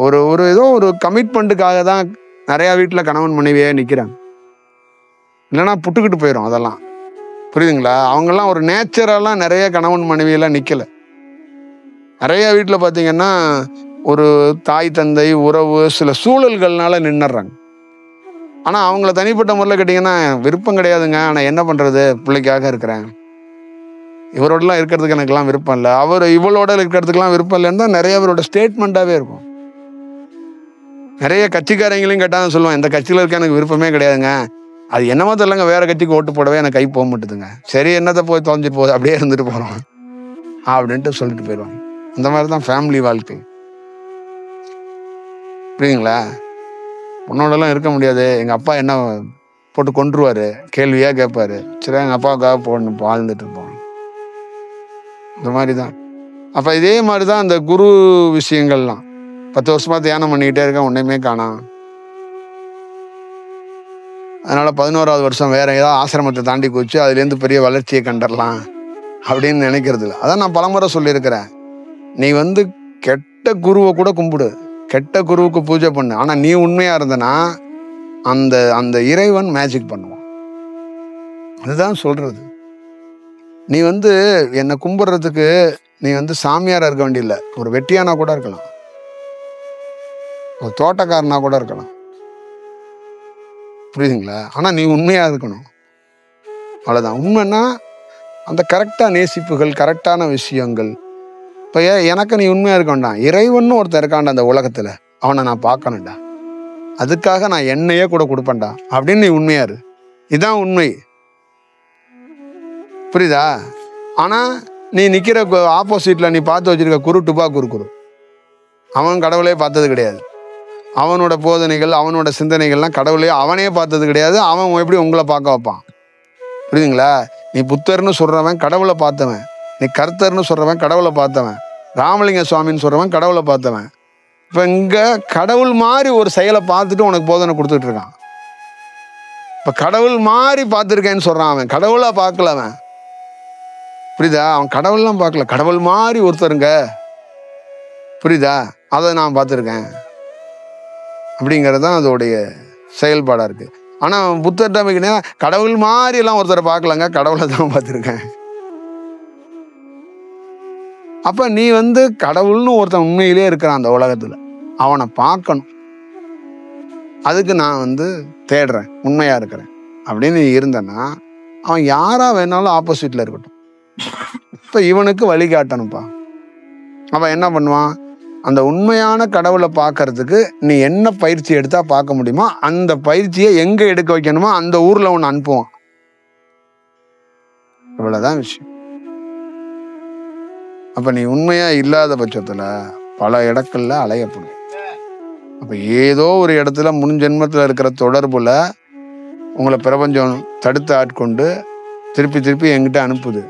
ஒரு ஒரு ஏதோ ஒரு கமிட்மெண்ட்டுக்காக தான் நிறையா வீட்டில் கணவன் மனைவியே நிற்கிறாங்க. இல்லைன்னா புட்டுக்கிட்டு போயிடும் அதெல்லாம். புரியுதுங்களா? அவங்கெல்லாம் ஒரு நேச்சரெல்லாம் நிறைய கணவன் மனைவியெல்லாம் நிற்கலை. நிறைய வீட்டில் பார்த்தீங்கன்னா ஒரு தாய் தந்தை உறவு சில சூழல்கள்னால நின்னுடுறாங்க. ஆனால் அவங்கள தனிப்பட்ட முறையில் கேட்டிங்கன்னா விருப்பம் கிடையாதுங்க, ஆனால் என்ன பண்ணுறது, பிள்ளைக்காக இருக்கிறேன், இவரோடலாம் இருக்கிறதுக்கு எனக்குலாம் விருப்பம் இல்லை, அவர் இவளோட இருக்கிறதுக்கெலாம் விருப்பம் இல்லைன்னு தான் நிறைய பேரோட ஸ்டேட்மெண்ட்டாகவே இருக்கும். நிறைய கட்சிக்காரங்களையும் கேட்டால் சொல்லுவான், இந்த கட்சியில் இருக்க எனக்கு விருப்பமே கிடையாதுங்க, அது என்னமோ தெரியலங்க, வேறு கட்சிக்கு ஓட்டு போடவே எனக்கு கை போக மாட்டுதுங்க, சரி என்னத்தை போய் தொலைஞ்சிட்டு போகுது, அப்படியே இருந்துட்டு போகிறோம் அப்படின்ட்டு சொல்லிட்டு போயிடுவாங்க. இந்த மாதிரி தான் ஃபேமிலி வாழ்க்கை. புரியுதுங்களா? உன்னோடலாம் இருக்க முடியாது, எங்கள் அப்பா என்ன போட்டு கொன்றுவார், கேள்வியாக கேட்பாரு, சரி எங்கள் அப்பாவுக்காக போடணும் வாழ்ந்துட்டு இருப்போம். இந்த மாதிரி தான். அப்போ இதே மாதிரி தான் அந்த குரு விஷயங்கள்லாம். 10 வருஷமாக தியானம் பண்ணிக்கிட்டே இருக்கேன், ஒன்றையுமே காணோம். அதனால் 11ஆவது வருஷம் வேறு ஏதாவது ஆசிரமத்தை தாண்டி குதிச்சு அதுலேருந்து பெரிய வளர்ச்சியை கண்டரலாம் அப்படின்னு நினைக்கிறது இல்லை. அதான் நான் பலமுறை சொல்லியிருக்கிறேன், நீ கெட்ட குருவை கூட கும்பிடு, கெட்ட குருவுக்கு பூஜை பண்ணு, ஆனால் நீ உண்மையாக இருந்தனா அந்த அந்த இறைவன் மேஜிக் பண்ணுவான். அதுதான் சொல்கிறது. நீ என்னை கும்பிட்றதுக்கு நீ சாமியாராக இருக்க வேண்டியதில்லை, ஒரு வெட்டியானா கூட இருக்கலாம், ஒரு தோட்டக்காரனா கூட இருக்கலாம். புரியுதுங்களா? ஆனால் நீ உண்மையாக இருக்கணும், அவ்வளோதான். உண்மைன்னா அந்த கரெக்டாக நேசிப்புகள், கரெக்டான விஷயங்கள். இப்போ எனக்கு நீ உண்மையாக இருக்க வேண்டாம், இறைவன்னு ஒருத்தர் இருக்காண்டா அந்த உலகத்தில், அவனை நான் பார்க்கணும்டா, அதுக்காக நான் என்னையே கூட கொடுப்பேன்டா அப்படின்னு நீ உண்மையாக இரு. இதுதான் உண்மை. புரியுதா? ஆனால் நீ நிற்கிற ஆப்போசிட்டில் நீ பார்த்து வச்சிருக்க குரு டுபா குரு, அவன் கடவுளே பார்த்தது கிடையாது, அவனோட போதனைகள் அவனோட சிந்தனைகள்லாம் கடவுளே அவனே பார்த்தது கிடையாது, அவன் எப்படி உங்களை பார்க்க வைப்பான்? புரியுதுங்களா? நீ புத்தர்னு சொல்கிறவன் கடவுளை பார்த்தவன், நீ கர்த்தர்னு சொல்கிறவன் கடவுளை பார்த்தவன், ராமலிங்க சுவாமின்னு சொல்கிறவன் கடவுளை பார்த்தவன். இப்போ இங்கே கடவுள் மாதிரி ஒரு செயலை பார்த்துட்டு உனக்கு போதனை கொடுத்துட்டு இருக்கான். இப்போ கடவுள் மாதிரி பார்த்துருக்கேன்னு சொல்கிறான், அவன் கடவுளாக பார்க்கல. அவன் புரியுதா? அவன் கடவுள்லாம் பார்க்கல, கடவுள் மாதிரி ஒருத்தருங்க, புரியுதா? அதை நான் பார்த்துருக்கேன் அப்படிங்கிறது தான் அதோடைய செயல்பாடாக இருக்குது. ஆனால் புத்தர்கிட்ட கடவுள் மாதிரிலாம் ஒருத்தரை பார்க்கலங்க, கடவுளை தான் பார்த்துருக்கேன். அப்போ நீ கடவுள்னு ஒருத்தன் உண்மையிலே இருக்கிறான் அந்த உலகத்தில், அவனை பார்க்கணும், அதுக்கு நான் தேடுறேன், உண்மையாக இருக்கிறேன் அப்படின்னு நீ இருந்தேன்னா அவன் யாராக வேணாலும் ஆப்போசிட்டில் இருக்கட்டும், இப்போ இவனுக்கு வழிகாட்டணும்ப்பா. அவன் என்ன பண்ணுவான்? அந்த உண்மையான கடவுளை பார்க்கறதுக்கு நீ என்ன பயிற்சி எடுத்தால் பார்க்க முடியுமோ அந்த பயிற்சியை எங்கே எடுக்க வைக்கணுமோ அந்த ஊரில் ஒன்று அனுப்புவான். இவ்வளோதான் விஷயம். அப்போ நீ உண்மையாக இல்லாத பட்சத்தில் பல இடங்கள்ல அலையப்படும். அப்போ ஏதோ ஒரு இடத்துல முன் ஜென்மத்தில் இருக்கிற தொடர்புல உங்களை பிரபஞ்சம் தடுத்து ஆட்கொண்டு திருப்பி திருப்பி என்கிட்ட அனுப்புது.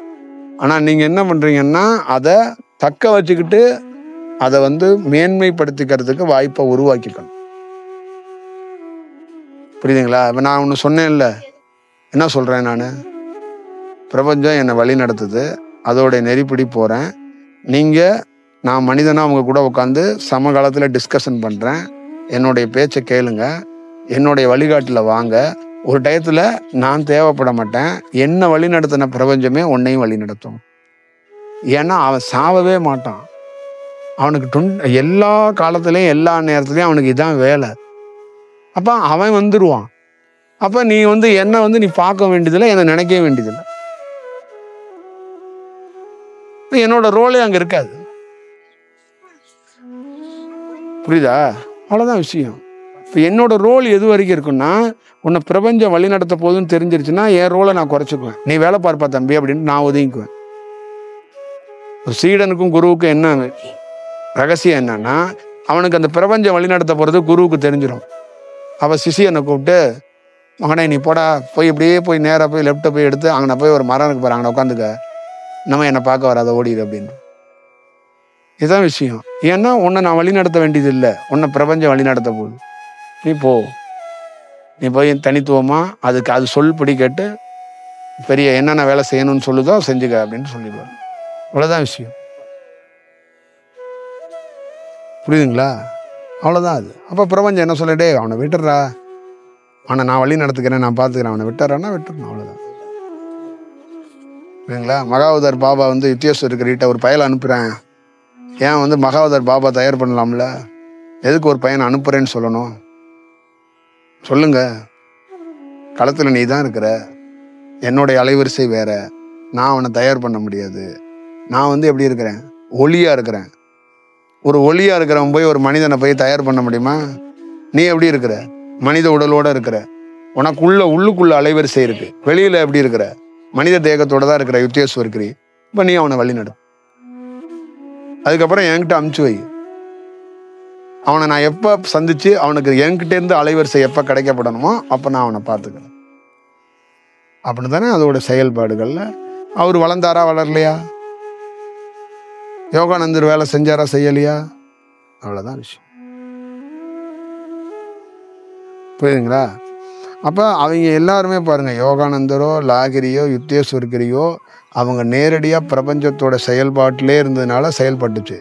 ஆனால் நீங்கள் என்ன பண்ணுறீங்கன்னா அதை தக்க வச்சுக்கிட்டு அதை மேன்மைப்படுத்திக்கிறதுக்கு வாய்ப்பை உருவாக்கிக்கணும். புரியுதுங்களா? இப்போ நான் ஒன்று சொன்னேன்ல, என்ன சொல்கிறேன், பிரபஞ்சம் என்னை வழி நடத்துது, அதோடைய நெறிப்படி போகிறேன், நான் மனிதனாக அவங்க கூட உட்காந்து சமகாலத்தில் டிஸ்கஷன் பண்ணுறேன், என்னுடைய பேச்சை கேளுங்க, என்னுடைய வழிகாட்டில் வாங்க, ஒரு டயத்தில் நான் தேவைப்பட மாட்டேன், என்னை வழி நடத்தின பிரபஞ்சமே உன்னையும் வழி நடத்தும். ஏன்னா அவன் சாவவே மாட்டான், அவனுக்கு எல்லா காலத்துலேயும் எல்லா நேரத்துலையும் அவனுக்கு இதான் வேலை. அப்போ அவன் வந்துடுவான். அப்போ நீ என்னை நீ பார்க்க வேண்டியதில்லை, என்னை நினைக்க வேண்டியதில்லை, என்னோட ரோலே அங்கே இருக்காது. புரியுதா? அவ்வளோதான் விஷயம். இப்போ என்னோட ரோல் எது வரைக்கும் இருக்குன்னா, உன்னை பிரபஞ்சம் வழி நடத்த போதுன்னு தெரிஞ்சிருச்சுன்னா என் ரோலை நான் குறைச்சிக்குவேன், நீ வேலை பார்ப்பா தம்பி அப்படின்னு நான் ஒதுங்கிக்குவேன். ஒரு சீடனுக்கும் குருவுக்கும் என்ன ரகசியம் என்னன்னா, அவனுக்கு அந்த பிரபஞ்சம் வழி நடத்த போகிறது குருவுக்கு தெரிஞ்சிடும். அவள் சிஷியனை கூப்பிட்டு, மகனே நீ போடா, போய் இப்படியே போய் நேராக போய் லெஃப்ட்டை போய் எடுத்து அங்கே போய் ஒரு மரம் இருக்கு பாரு, அங்கே உட்காந்துக்க, நம்ம என்னை பார்க்க வராத ஓடிடு அப்படின்னு. இதுதான் விஷயம். ஏன்னா உன்னை நான் வழி நடத்த வேண்டியது இல்லை, உன்னை பிரபஞ்சம் வழி நடத்த போகுது, நீ போ நீ போய் தனித்துவமாக அதுக்கு அது சொல்படி கேட்டு பெரிய என்னென்ன வேலை செய்யணும்னு சொல்லுதோ செஞ்சுக்க அப்படின்னு சொல்லிடுவார். அவ்வளோதான் விஷயம். புரியுதுங்களா? அவ்வளோதான் அது. அப்போ பிரபஞ்சம் என்ன சொல்லிட்டே, அவனை விட்டுறா, அவனை நான் வழி நடத்துக்கிறேன், நான் பார்த்துக்கிறேன், அவனை விட்டுறான்னா விட்டுறணும், அவ்வளோதான். புரியுதுங்களா? மகாவதார் பாபா வந்து யுத்தேஸ்வரிக்கிட்ட ஒரு பயலை அனுப்புகிறேன், ஏன் வந்து மகாவதார் பாபா தயார் பண்ணலாம்ல, எதுக்கு ஒரு பையனை அனுப்புகிறேன்னு சொல்லணும்? சொல்லுங்க. களத்தில் நீ தான் இருக்கிற, என்னுடைய அலைவரிசை வேற, நான் அவனை தயார் பண்ண முடியாது. நான் வந்து எப்படி இருக்கிறேன்? ஒளியாக இருக்கிறேன். ஒரு ஒளியாக இருக்கிறவன் போய் ஒரு மனிதனை போய் தயார் பண்ண முடியுமா? நீ எப்படி இருக்கிற? மனித உடலோடு இருக்கிற, உனக்குள்ள உள்ளுக்குள்ள அலைவரிசை இருக்கு, வெளியில் எப்படி இருக்கிற? மனித தேகத்தோடு தான் இருக்கிற யுத்தேஸ்வரிக்கிறி. இப்போ நீ அவனை வழி நடு. அதுக்கப்புறம் என்கிட்ட அமுச்சு வை. அவனை நான் எப்போ சந்திச்சு அவனுக்கு என்கிட்டேருந்து அலைவரிசை எப்போ கிடைக்கப்படணுமோ அப்போ நான் அவனை பார்த்துக்கிறேன். அப்படின்னு தானே அதோட செயல்பாடுகளில். அவர் வளர்ந்தாரா வளரலையா? யோகானந்தர் வேலை செஞ்சாரா செய்யலையா? அவ்வளோதான் விஷயம். புரியுதுங்களா? அப்போ அவங்க எல்லாருமே பாருங்கள், யோகானந்தரோ லாகிரியோ யுத்தேஸ்வரிக்கிரியோ அவங்க நேரடியாக பிரபஞ்சத்தோட செயல்பாட்டிலே இருந்ததுனால செயல்பட்டுச்சு.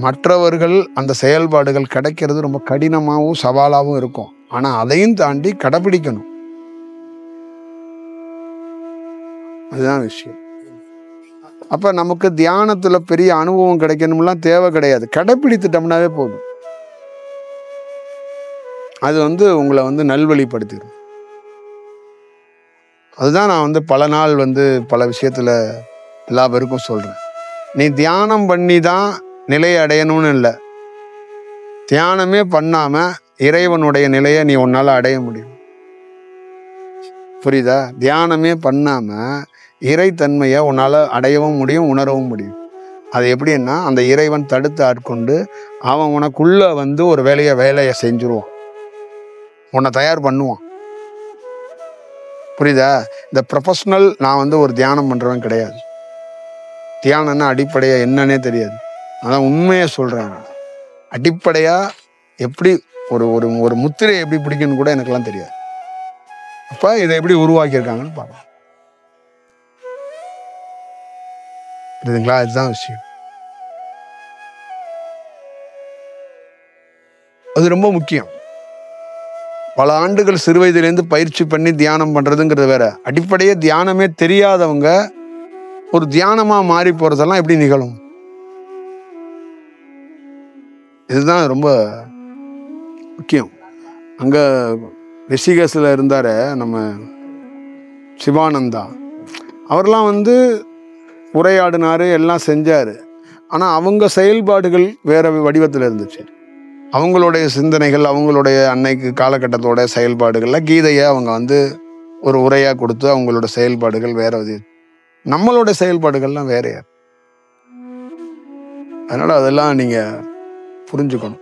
மற்றவர்கள் அந்த செயல்பாடுகள் கிடைக்கிறது ரொம்ப கடினமாகவும் சவாலாகவும் இருக்கும். ஆனால் அதையும் தாண்டி கடைப்பிடிக்கணும். அதுதான் விஷயம். அப்போ நமக்கு தியானத்தில் பெரிய அனுபவம் கிடைக்கணும்லாம் தேவை கிடையாது, கடைப்பிடித்துட்டோம்னாவே போதும். அது வந்து உங்களை வந்து நல்வழிப்படுத்திடும். அதுதான் நான் வந்து பல நாள் வந்து பல விஷயத்தில் எல்லா பேருக்கும் சொல்கிறேன். நீ தியானம் பண்ணி தான் நிலையை அடையணும்னு இல்லை, தியானமே பண்ணாமல் இறைவனுடைய நிலையை நீ உன்னால் அடைய முடியும். புரியுதா? தியானமே பண்ணாமல் இறைத்தன்மையை உன்னால் அடையவும் முடியும், உணரவும் முடியும். அது எப்படின்னா, அந்த இறைவன் தடுத்து ஆட்கொண்டு அவன் உனக்குள்ளே வந்து ஒரு வேலையை செஞ்சுருவான், உன்னை தயார் பண்ணுவான். புரியுதா? இந்த ப்ரொஃபஷ்னல் நான் வந்து ஒரு தியானம் பண்ணுறவன் கிடையாது. தியானம்னா அடிப்படையாக என்னன்னே தெரியாது. அதான் உண்மையை சொல்கிறேன். அடிப்படையாக எப்படி ஒரு ஒரு ஒரு முத்திரையை எப்படி பிடிக்கணும்னு கூட எனக்கெல்லாம் தெரியாது. அப்போ இதை எப்படி உருவாக்கியிருக்காங்கன்னு பார்க்கலாம். புரியுதுங்களா? இதுதான் விஷயம். அது ரொம்ப முக்கியம். பல ஆண்டுகள் சிறு வயதிலேருந்து பயிற்சி பண்ணி தியானம் பண்ணுறதுங்கிறது வேற. அடிப்படையே தியானமே தெரியாதவங்க ஒரு தியானமாக மாறி போகிறதெல்லாம் எப்படி நிகழும்? இதுதான் ரொம்ப முக்கியம். அங்கே ரிஷிகேஷில் இருந்தார் நம்ம சிவானந்தா. அவர்லாம் வந்து உரையாடினார், எல்லாம் செஞ்சார். ஆனால் அவங்க செயல்பாடுகள் வேற வடிவத்தில் இருந்துச்சு. அவங்களுடைய சிந்தனைகள், அவங்களுடைய அன்னைக்கு காலகட்டத்தோட செயல்பாடுகளில் கீதையை அவங்க வந்து ஒரு உரையாக கொடுத்து அவங்களோட செயல்பாடுகள் வேற. நம்மளோட செயல்பாடுகள்லாம் வேறையா. அதனால் அதெல்லாம் நீங்கள் புரிஞ்சுக்கணும்.